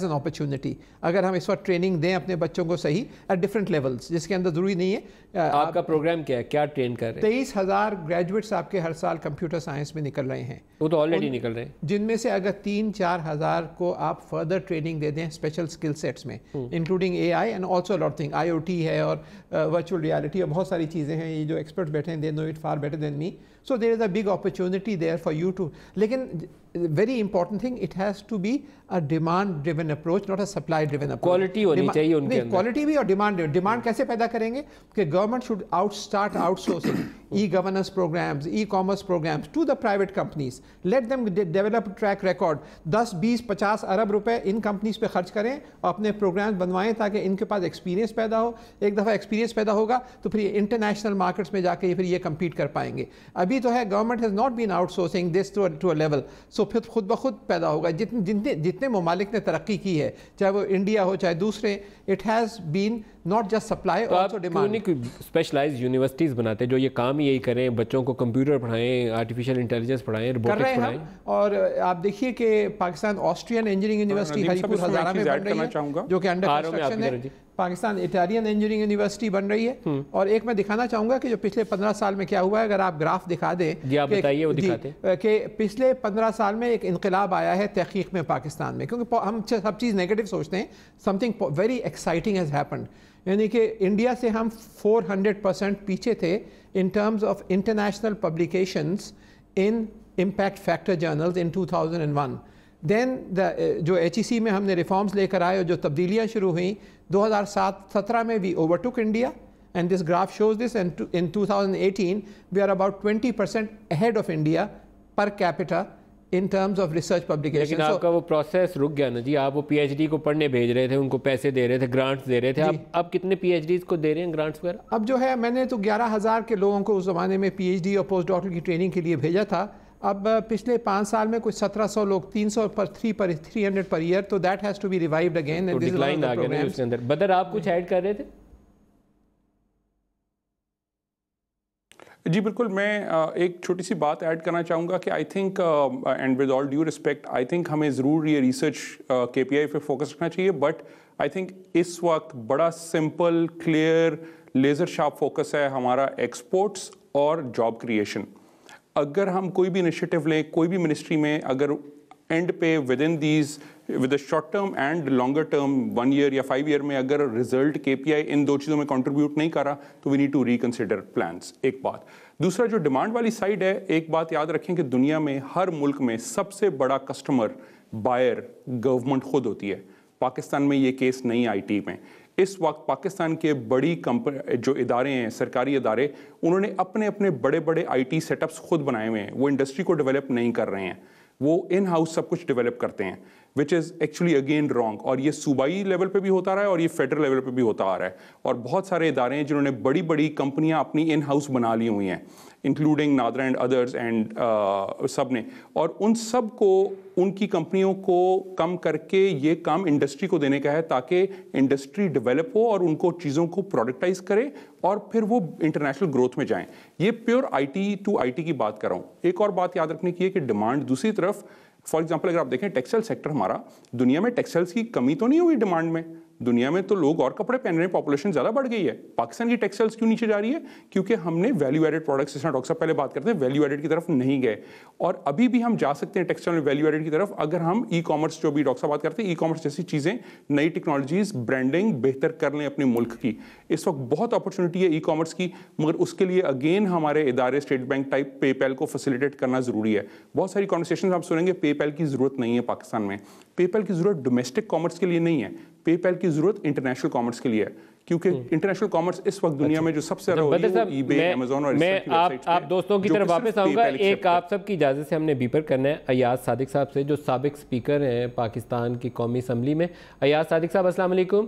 एन अपॉर्चुनिटी, अगर हम इस वक्त ट्रेनिंग दें अपने बच्चों को सही एट डिफरेंट लेवल्स, जिसके अंदर ज़रूरी नहीं है। आपका प्रोग्राम क्या है, क्या ट्रेन कर रहे हैं? 23,000 ग्रेजुएट्स आपके हर साल कंप्यूटर साइंस में निकल रहे हैं, वो तो ऑलरेडी निकल रहे हैं, जिनमें से अगर 3-4 हज़ार को आप फर्दर ट्रेनिंग दे दें स्पेशल स्किल सेट्स में, including AI and also lot thing, IoT है और वर्चुअल रियलिटी और बहुत सारी चीज़ें हैं, ये जो एक्सपर्ट्स बैठे हैं they know it far better than me, so there is a big opportunity there for you too. लेकिन very important thing, it has to be a demand driven approach, not a supply driven approach. Quality होनी चाहिए उनके अंदर। Quality भी और demand कैसे पैदा करेंगे कि government should start outsourcing e-governance programs, e-commerce programs to the private companies. Let them develop a track record. 10, 20, 50 अरब रुपए इन कंपनीज पे खर्च करें और अपने प्रोग्राम्स बनवाएं ताकि इनके पास एक्सपीरियंस पैदा हो। एक दफ़ा एक्सपीरियंस पैदा होगा तो फिर इंटरनेशनल मार्केट्स में जाके फिर ये कम्पीट कर पाएंगे। अभी तो है government has not been outsourcing this to a level, so फिर खुद ब खुद पैदा होगा। जितने ममालिक ने तरक्की की है, चाहे वो इंडिया हो चाहे दूसरे, it has been not just supply also demand. Specialized universities बनाते जो ये काम यही करें, बच्चों को कंप्यूटर पढ़ाएं, आर्टिफिशियल इंटेलिजेंस पढ़ाएं, रोबोटिक्स पढ़ाएं। और आप देखिए कि Pakistan Austrian engineering university Haripur Hazara में बन रही है, जो कि अंडर कंस्ट्रक्शन है। पाकिस्तान इटालियन इंजीनियरिंग यूनिवर्सिटी बन रही है। और एक मैं दिखाना चाहूँगा कि जो पिछले 15 साल में क्या हुआ है, अगर आप ग्राफ दिखा दें कि पिछले 15 साल में एक इनकलाब आया है तहकीक में पाकिस्तान में, क्योंकि हम सब चीज़ नेगेटिव सोचते हैं। Something very exciting has happened, यानी कि इंडिया से हम 400% पीछे थे in terms of international publications in impact factor journals in 2001. Then जो HEC में हमने रिफॉर्म्स लेकर आए और जो तब्दीलियाँ शुरू हुई 2007-17 में we overtook India, and this graph shows this, and in 2018 we are about 20% ahead of India per capita in terms of research publication. लेकिन आपका वो प्रोसेस रुक गया ना जी, आप वो पीएचडी को पढ़ने भेज रहे थे, उनको पैसे दे रहे थे, ग्रांट्स दे रहे थे, अब कितने पीएचडीज को दे रहे हैं ग्रांट्स वगैरह? अब जो है मैंने तो 11,000 के लोगों को उस ज़माने में पीएचडी और पोस्ट डॉक्टर की ट्रेनिंग के लिए भेजा था। अब पिछले 5 साल में कुछ 1700 लोग 300 पर ईयर, तो that has to be revived again and decline आ गया उसके अंदर। बदर आप कुछ ऐड कर रहे थे? जी बिल्कुल, मैं एक छोटी सी बात ऐड करना चाहूँगा कि I think and with all due respect, I think हमें ज़रूर ये रिसर्च KPI पे फोकस रखना चाहिए, बट आई थिंक इस वक्त बड़ा simple, clear, laser sharp focus है हमारा एक्सपोर्ट्स और जॉब क्रिएशन। अगर हम कोई भी इनिशिएटिव लें, कोई भी मिनिस्ट्री में, अगर एंड पे with in these with short term and longer term 1 year या 5 ईयर में अगर रिजल्ट KPI इन 2 चीज़ों में कंट्रीब्यूट नहीं करा तो we need to reconsider plans. एक बात। दूसरा, जो डिमांड वाली साइड है, एक बात याद रखें कि दुनिया में हर मुल्क में सबसे बड़ा कस्टमर बायर गवर्नमेंट खुद होती है। पाकिस्तान में ये केस नहीं IT में। इस वक्त पाकिस्तान के बड़ी कंपनी जो इदारे हैं, सरकारी इदारे, उन्होंने अपने अपने बड़े बड़े IT सेटअप्स खुद बनाए हुए हैं। वो इंडस्ट्री को डेवलप नहीं कर रहे हैं, वो इन हाउस सब कुछ डेवलप करते हैं, which is actually again wrong. और ये सूबाई लेवल पे भी होता रहा है और ये फेडरल लेवल पे भी होता आ रहा है। और बहुत सारे इदारे हैं जिन्होंने बड़ी बड़ी कंपनियां अपनी इन हाउस बना ली हुई हैं, including NADRA and others and सब ने, और उन सब को, उनकी कंपनियों को कम करके ये काम इंडस्ट्री को देने का है ताकि इंडस्ट्री डेवलप हो और उनको चीज़ों को प्रोडक्टाइज करे और फिर वो इंटरनेशनल ग्रोथ में जाएं। ये प्योर IT टू IT की बात कर रहा हूँ। एक और बात याद रखने की है कि डिमांड दूसरी तरफ, फॉर एग्जाम्पल अगर आप देखें टेक्सटाइल सेक्टर हमारा, दुनिया में टेक्सटाइल्स की कमी तो नहीं हुई डिमांड में। दुनिया में तो लोग और कपड़े पहन रहे हैं, पॉपुलेशन ज़्यादा बढ़ गई है। पाकिस्तान की टेक्सटाइल्स क्यों नीचे जा रही है? क्योंकि हमने वैल्यू एडेड प्रोडक्ट्स, जिसमें डॉक्टर साहब पहले बात करते हैं, वैल्यू एडेड की तरफ नहीं गए। और अभी भी हम जा सकते हैं टेक्सटाइल में वैल्यू एडेड की तरफ अगर हम ई-कॉमर्स, जो भी डॉक्टर साहब बात करते हैं, ई-कॉमर्स जैसी चीज़ें, नई टेक्नोलॉजीज, ब्रांडिंग बेहतर कर लें अपने मुल्क की। इस वक्त बहुत अपॉर्चुनिटी है ई-कॉमर्स की, मगर उसके लिए अगेन हमारे इदारे स्टेट बैंक टाइप पेपैल को फैसिलिटेट करना ज़रूरी है। बहुत सारी कॉन्वर्सेशन आप सुनेंगे, पेपैल की ज़रूरत नहीं है पाकिस्तान में। पेपैल की ज़रूरत डोमेस्टिक कॉमर्स के लिए नहीं है, पेपैल की ज़रूरत इंटरनेशनल कॉमर्स के लिए है, क्योंकि इंटरनेशनल कॉमर्स इस वक्त दुनिया में जो सबसे ज़्यादा हो रही है वो eBay, Amazon और मैं आप दोस्तों की तरफ वापस आऊँगा। एक आप सब की इजाज़त से हमने बीपर करना है अयाज सादिक साहब से, जो साबिक स्पीकर हैं पाकिस्तान की कौमी असम्बली में। अयाज सादिक साहब, अस्सलाम वालेकुम।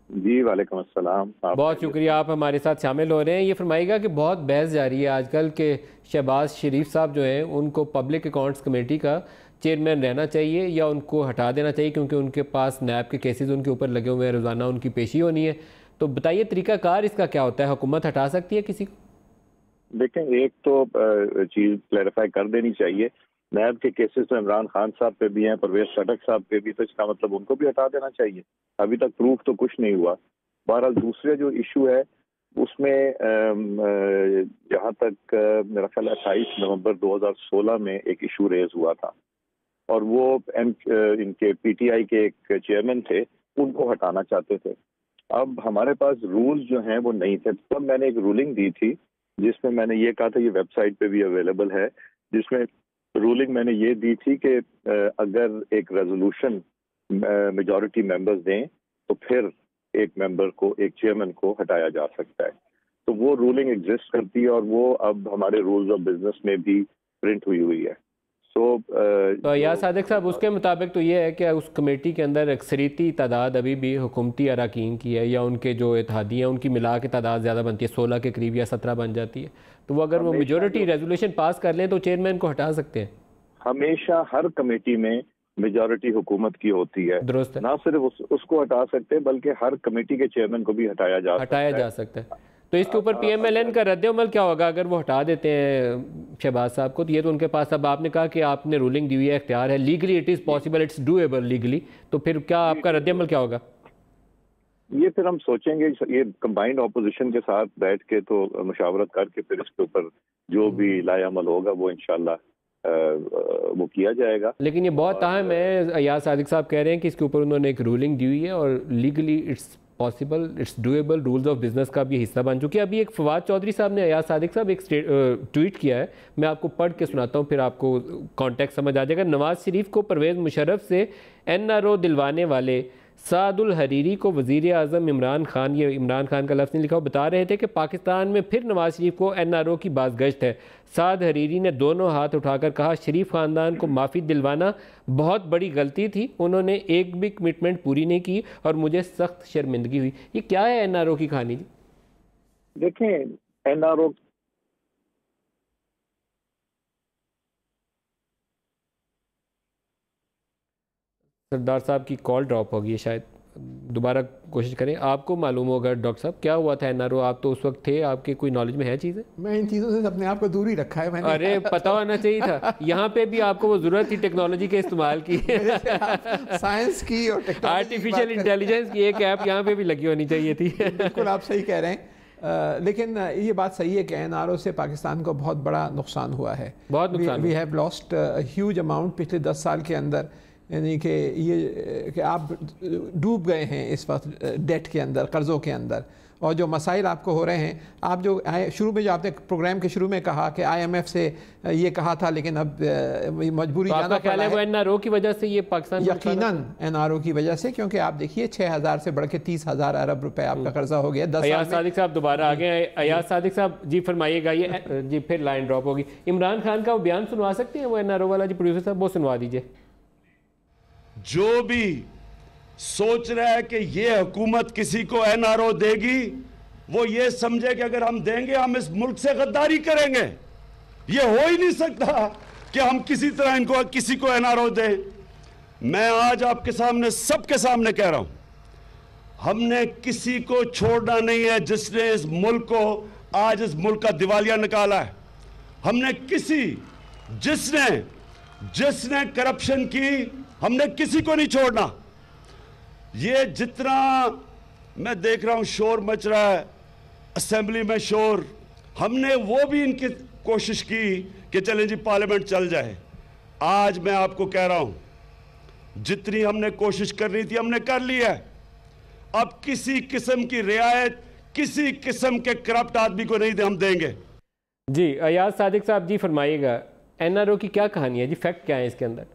जी वालेकुम अस्सलाम। बहुत शुक्रिया, आप हमारे साथ शामिल हो रहे हैं। ये फरमाइएगा कि बहुत बहस जारी है आजकल के शहबाज शरीफ साहब जो हैं उनको पब्लिक अकाउंट्स कमेटी का चेयरमैन रहना चाहिए या उनको हटा देना चाहिए, क्योंकि उनके पास नैब के केसेस उनके ऊपर लगे हुए हैं, रोज़ाना उनकी पेशी होनी है। तो बताइए तरीकाकार इसका क्या होता है? हुकूमत हटा सकती है किसी को? देखें, एक तो चीज़ क्लैरिफाई कर देनी चाहिए, नैब के केसेस तो इमरान खान साहब पे भी हैं, परवेज खटक साहब पे भी, तो इसका मतलब उनको भी हटा देना चाहिए। अभी तक प्रूफ तो कुछ नहीं हुआ। बहरहाल दूसरे जो इशू है उसमें जहाँ तक मेरा ख्याल 28 नवंबर 2016 में एक इशू रेज हुआ था और वो इनके PTI के एक चेयरमैन थे, उनको हटाना चाहते थे। अब हमारे पास रूल्स जो हैं वो नहीं थे, तब मैंने एक रूलिंग दी थी जिसमें मैंने ये कहा था, ये वेबसाइट पे भी अवेलेबल है, जिसमें रूलिंग मैंने ये दी थी कि अगर एक रेजोल्यूशन मेजॉरिटी मेंबर्स दें तो फिर एक मेंबर को, एक चेयरमैन को हटाया जा सकता है। तो वो रूलिंग एग्जिस्ट करती है और वो अब हमारे रूल्स ऑफ बिजनेस में भी प्रिंट हुई है। तो यार सादिक साहब, उसके मुताबिक तो ये है कि उस कमेटी के अंदर अक्सरियती तादाद अभी भी हुकूमती अरकान की है, या उनके जो इत्तेहादी हैं उनकी मिला के तादाद ज़्यादा बनती है, 16 के करीब या 17 बन जाती है। तो वो अगर वो मेजॉरिटी रेजोल्यूशन पास कर लें तो चेयरमैन को हटा सकते हैं। हमेशा हर कमेटी में मेजॉरिटी हुकूमत की होती है, दुरुस्त है। ना सिर्फ उसको हटा सकते हैं बल्कि हर कमेटी के चेयरमैन को भी हटाया जा सकता है। तो इसके ऊपर PMLN का रद्द-ए-अमल क्या होगा अगर वो हटा देते हैं शहबाज साहब को? तो ये तो उनके पास, अब आपने कहा कि आपने रूलिंग दी हुई है, इख्तियार है, legally it is possible, it's doable legally, तो फिर क्या आपका रद्द-ए-अमल क्या होगा? ये फिर हम सोचेंगे, ये कंबाइंड ऑपोजिशन के साथ बैठ के तो मुशावरत करके फिर इसके ऊपर जो भी लाएअमल होगा वो इंशाल्लाह वो किया जाएगा। लेकिन ये बहुत अहम है, अयाज सादिक साहब कह रहे हैं कि इसके ऊपर उन्होंने एक रूलिंग दी हुई है और legally it's possible, it's doable, rules of business का भी हिस्सा बन चुकी है। अभी एक फवाद चौधरी साहब ने, अयाज सादिक साहब एक ट्वीट किया है, मैं आपको पढ़ के सुनाता हूँ, फिर आपको कॉन्टेक्स्ट समझ आ जाएगा। नवाज शरीफ को परवेज़ मुशर्रफ से NRO दिलवाने वाले सादुल हरीरी को वज़ीर आज़म इमरान खान, ये इमरान खान का लफ्ज़ नहीं लिखा, बता रहे थे कि पाकिस्तान में फिर नवाज शरीफ को NRO की बाज़गश्त है। साद हरीरी ने दोनों हाथ उठाकर कहा, शरीफ ख़ानदान को माफ़ी दिलवाना बहुत बड़ी गलती थी, उन्होंने एक भी कमिटमेंट पूरी नहीं की और मुझे सख्त शर्मिंदगी हुई। ये क्या है NRO की कहानी जी? देखें, NRO सरदार साहब की कॉल ड्रॉप हो गई, शायद दोबारा कोशिश करें। आपको मालूम होगा डॉक्टर साहब क्या हुआ था NRO, आप तो उस वक्त थे, आपके कोई नॉलेज में है चीज़ें? मैं इन चीज़ों से अपने आप को दूर ही रखा है मैंने। अरे पता होना चाहिए था, यहाँ पे भी आपको वो ज़रूरत थी टेक्नोलॉजी के इस्तेमाल की, साइंस की और आर्टिफिशियल इंटेलिजेंस की एक ऐप यहाँ पे भी लगी होनी चाहिए थी। बिल्कुल आप सही कह रहे हैं, लेकिन ये बात सही है कि NRO से पाकिस्तान को बहुत बड़ा नुकसान हुआ है, बहुत नुकसान। We have lost huge amount पिछले 10 साल के अंदर, यानी कि ये कि आप डूब गए हैं इस वक्त डेट के अंदर, कर्ज़ों के अंदर, और जो मसाइल आपको हो रहे हैं, आप जो शुरू में जो आपने प्रोग्राम के शुरू में कहा कि IMF से ये कहा था, लेकिन अब मजबूरी तो जाना पड़ा है। वो NRO की वजह से ये पाकिस्तान, यकीनन NRO की वजह से, क्योंकि आप देखिए 6,000 से बढ़ के 30,000 अरब रुपए आपका कर्जा हो गया 10 साल में। अयाज सादिक साहब दोबारा आ गए। अयाज सादिक साहब जी फरमाइएगा, ये जी फिर लाइन ड्रॉप होगी। इमरान खान का वो बयान सुनवा सकते हैं वो NRO वाला जी, प्रोड्यूसर साहब वो सुनवा दीजिए। जो भी सोच रहा है कि ये हुकूमत किसी को NRO देगी, वो ये समझे कि अगर हम देंगे हम इस मुल्क से गद्दारी करेंगे। ये हो ही नहीं सकता कि हम किसी तरह इनको किसी को NRO दें। मैं आज आपके सामने, सबके सामने कह रहा हूं, हमने किसी को छोड़ना नहीं है जिसने इस मुल्क को आज इस मुल्क का दिवालिया निकाला है। हमने जिसने करप्शन की, हमने किसी को नहीं छोड़ना। ये जितना मैं देख रहा हूं शोर मच रहा है असेंबली में, शोर, हमने वो भी इनकी कोशिश की कि चलें जी पार्लियामेंट चल जाए। आज मैं आपको कह रहा हूं, जितनी हमने कोशिश करनी थी हमने कर ली है। अब किसी किस्म की रियायत किसी किस्म के करप्ट आदमी को नहीं हम देंगे। जी अयाज सादिक साहब जी फरमाइएगा, NRO की क्या कहानी है जी, फैक्ट क्या है इसके अंदर?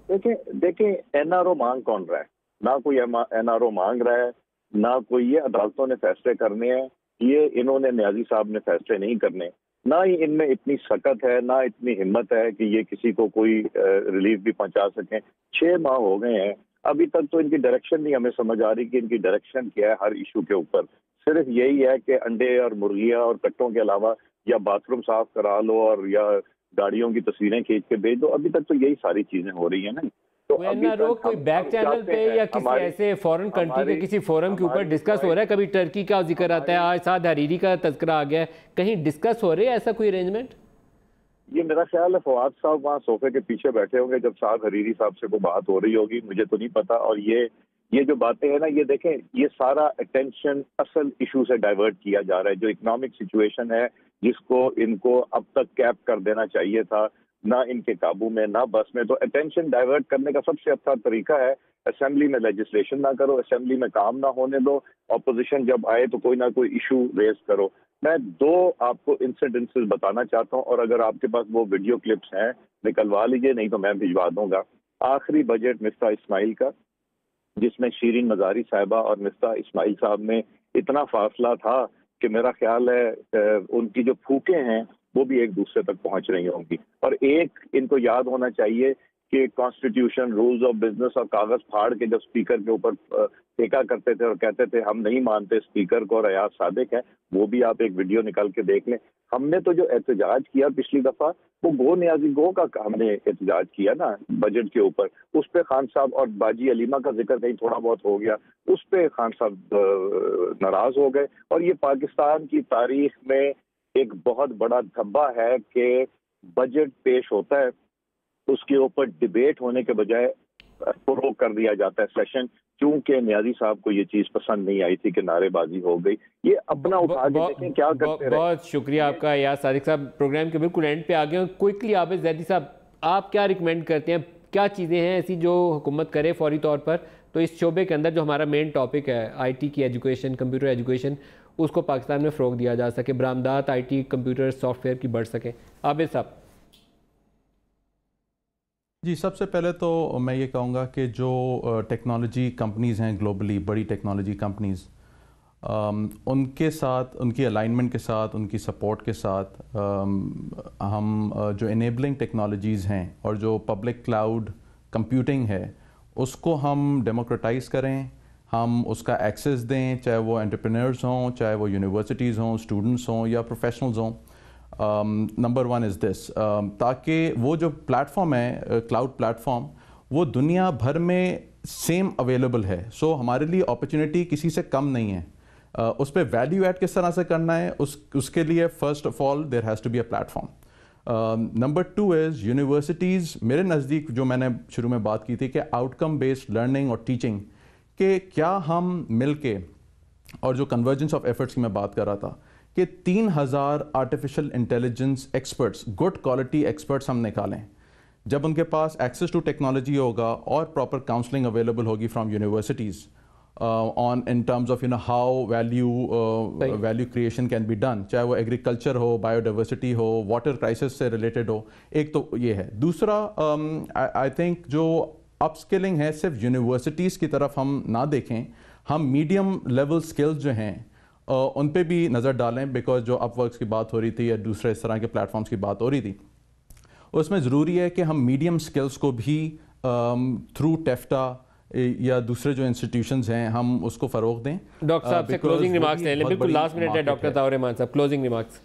देखिए NRO मांग कौन रहा है? ना कोई NRO मांग रहा है, ना कोई ये अदालतों ने फैसले करने हैं, ये इन्होंने न्याजी साहब ने फैसले नहीं करने, ना ही इनमें इतनी सकत है, ना इतनी हिम्मत है कि ये किसी को कोई रिलीफ भी पहुंचा सकें। 6 माह हो गए हैं, अभी तक तो इनकी डायरेक्शन नहीं हमें समझ आ रही कि इनकी डायरेक्शन क्या है हर इशू के ऊपर। सिर्फ यही है कि अंडे और मुर्गियां और कट्टों के अलावा या बाथरूम साफ करा लो और या गाड़ियों की तस्वीरें खींच के भेज दो, अभी तक तो यही सारी चीजें हो रही है ना। तो NRO कोई बैक चैनल पे या किसी ऐसे फॉरेन कंट्री के किसी फोरम के ऊपर डिस्कस हो रहा है? कभी टर्की का जिक्र आता है, आज साद हरीरी का तज़किरा आ गया है, कहीं डिस्कस हो रहे हैं ऐसा कोई अरेंजमेंट? ये मेरा ख्याल है फवाद साहब वहाँ सोफे के पीछे बैठे होंगे जब साद हरीरी साहब से कोई बात हो रही होगी, मुझे तो नहीं पता। और ये जो बातें हैं ना, ये देखें, ये सारा अटेंशन असल इशू से डाइवर्ट किया जा रहा है। जो इकोनॉमिक सिचुएशन है जिसको इनको अब तक कैप कर देना चाहिए था, ना इनके काबू में ना बस में, तो अटेंशन डाइवर्ट करने का सबसे अच्छा तरीका है असेंबली में लेजिस्लेशन ना करो, असेंबली में काम ना होने दो, ऑपोजिशन जब आए तो कोई ना कोई इशू रेज करो। मैं 2 आपको इंसिडेंसेस बताना चाहता हूं, और अगर आपके पास वो वीडियो क्लिप्स हैं निकलवा लीजिए, नहीं तो मैं भिजवा दूंगा। आखिरी बजट मिफ्ता इस्माइल का, जिसमें शीरीन मजारी साहिबा और मिफ्ता इस्माइल साहब में इतना फासला था कि मेरा ख्याल है उनकी जो फूकें हैं वो भी एक दूसरे तक पहुंच रही होंगी। और एक इनको याद होना चाहिए कि कॉन्स्टिट्यूशन, रूल्स ऑफ बिजनेस और कागज फाड़ के जब स्पीकर के ऊपर फेंका करते थे और कहते थे हम नहीं मानते स्पीकर को और अयाज सादिक है, वो भी आप एक वीडियो निकाल के देख लें। हमने तो जो एहतजाज किया पिछली दफा, वो गो न्याजी गो का हमने एहतजाज किया ना बजट के ऊपर, उस पर खान साहब और बाजी अलीमा का जिक्र कहीं थोड़ा बहुत हो गया, उस पर खान साहब नाराज हो गए। और ये पाकिस्तान की तारीख में एक बहुत बड़ा धब्बा है कि बजट पेश होता है, उसके ऊपर डिबेट होने के बजाय रोक कर दिया जाता है सेशन, क्योंकि न्याजी साहब को ये चीज पसंद नहीं आई थी कि नारेबाजी हो गई। ये अपना उठा के देखें क्या करते रहे। बहुत शुक्रिया आपका अयाज सादिक साहब, प्रोग्राम के बिल्कुल एंड पे आ गए। क्विकली आबिद जैदी साहब, आप क्या रिकमेंड करते हैं, क्या चीज़ें हैं ऐसी जो हुकूमत करे फौरी तौर पर तो इस शोबे के अंदर जो हमारा मेन टॉपिक है आईटी की एजुकेशन, कंप्यूटर एजुकेशन, उसको पाकिस्तान में फ़रोग दिया जा सके, बरामदात आईटी कंप्यूटर सॉफ्टवेयर की बढ़ सके। आबिद साहब। जी, सबसे पहले तो मैं ये कहूँगा कि जो टेक्नोलॉजी कंपनीज़ हैं ग्लोबली, बड़ी टेक्नोलॉजी कंपनीज़, उनके साथ, उनकी अलाइनमेंट के साथ, उनकी सपोर्ट के साथ हम जो इनेबलिंग टेक्नोलॉजीज़ हैं और जो पब्लिक क्लाउड कंप्यूटिंग है उसको हम डेमोक्रेटाइज़ करें, हम उसका एक्सेस दें, चाहे वो एंटरप्रेन्योर्स हों, चाहे वो यूनिवर्सिटीज़ हों, स्टूडेंट्स हों या प्रोफेशनल्स हों। नंबर वन इज़ दिस, ताकि वो जो प्लेटफॉर्म है क्लाउड प्लेटफॉर्म, वो दुनिया भर में सेम अवेलेबल है। सो हमारे लिए अपॉर्चुनिटी किसी से कम नहीं है। उस पर वैल्यू ऐड किस तरह से करना है, उसके लिए first of all there has to be a platform. Number two is universities. मेरे नज़दीक जो मैंने शुरू में बात की थी कि आउटकम बेस्ड लर्निंग और टीचिंग के क्या हम मिल के, और जो कन्वर्जेंस ऑफ एफर्ट्स की मैं बात कर रहा था कि 3000 artificial intelligence experts, good quality experts हम निकालें। जब उनके पास एक्सेस टू टेक्नोलॉजी होगा और प्रॉपर काउंसलिंग अवेलेबल होगी from universities on in terms of how value creation can be done, चाहे वो एग्रीकल्चर हो, बायोडाइवर्सिटी हो, वाटर क्राइसिस से रिलेटेड हो। एक तो ये है। दूसरा, आई थिंक जो अपस्किलिंग है सिर्फ यूनिवर्सिटीज़ की तरफ हम ना देखें, हम मीडियम लेवल स्किल्स जो हैं उन पे भी नज़र डालें, बिकॉज जो अपवर्क्स की बात हो रही थी या दूसरे इस तरह के प्लेटफॉर्म्स की बात हो रही थी, उसमें ज़रूरी है कि हम मीडियम स्किल्स को भी थ्रू टेफ्टा या दूसरे जो इंस्टीट्यूशंस हैं हम उसको फ़रोग दें। डॉक्टर साहब से क्लोजिंग रिमार्क्स ले लें, बिल्कुल लास्ट मिनट है डॉक्टर ताउर रहमान साहब, क्लोजिंग रिमार्क्स।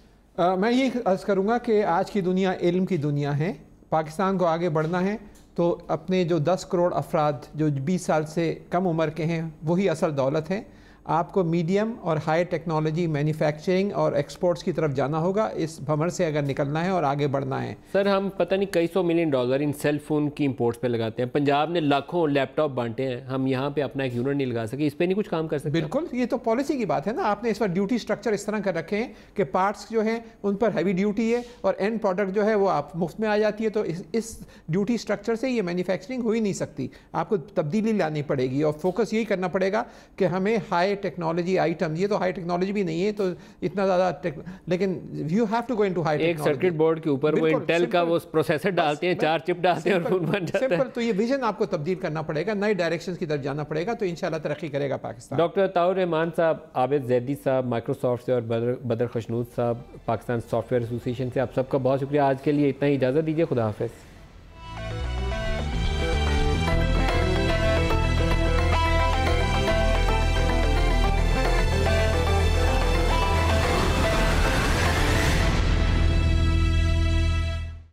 मैं ये अर्ज़ करूँगा कि आज की दुनिया इल्म की दुनिया है। पाकिस्तान को आगे बढ़ना है तो अपने जो 10 करोड़ अफराद जो 20 साल से कम उम्र के हैं वही असल दौलत है। आपको मीडियम और हाई टेक्नोलॉजी मैन्युफैक्चरिंग और एक्सपोर्ट्स की तरफ जाना होगा इस भंवर से अगर निकलना है और आगे बढ़ना है। सर, हम पता नहीं कई $100 मिलियन इन सेल फ़ोन की इंपोर्ट्स पे लगाते हैं। पंजाब ने लाखों लैपटॉप बांटे हैं, हम यहाँ पे अपना एक यूनिट नहीं लगा सके। इस पे नहीं कुछ काम कर सकते? बिल्कुल, ये तो पॉलिसी की बात है ना। आपने इस पर ड्यूटी स्ट्रक्चर इस तरह कर रखे हैं कि पार्ट्स जो हैं उन पर हैवी ड्यूटी है और एंड प्रोडक्ट जो है वो आप मुफ्त में आ जाती है। तो इस ड्यूटी स्ट्रक्चर से ये मैन्युफैक्चरिंग हो ही नहीं सकती। आपको तब्दीली लानी पड़ेगी और फोकस यही करना पड़ेगा कि हमें हाई टेक्नोलॉजी ये तो हाई टेक्नोलॉजी भी नहीं है तो इतना ज़्यादा, लेकिन you have to go into high technology. एक सर्किट बोर्ड के ऊपर वो इंटेल का वो प्रोसेसर डालते हैं, 4 चिप डालते हैं और फोन बन जाता है। सिंपल। तो ये विजन आपको तब्दील करना पड़ेगा, नए डायरेक्शंस की तरफ जाना पड़ेगा, तो इंशाल्लाह तरक्की करेगा पाकिस्तान। डॉक्टर ताउर रहमान साहब, आबिद जैदी साहब माइक्रोसॉफ्ट से और बदर खशनूद साहब पाकिस्तान सॉफ्टवेयर एसोसिएशन से, आप सबका बहुत शुक्रिया। आज के लिए इतना ही, इजाज़त दीजिए, खुदा हाफिज़।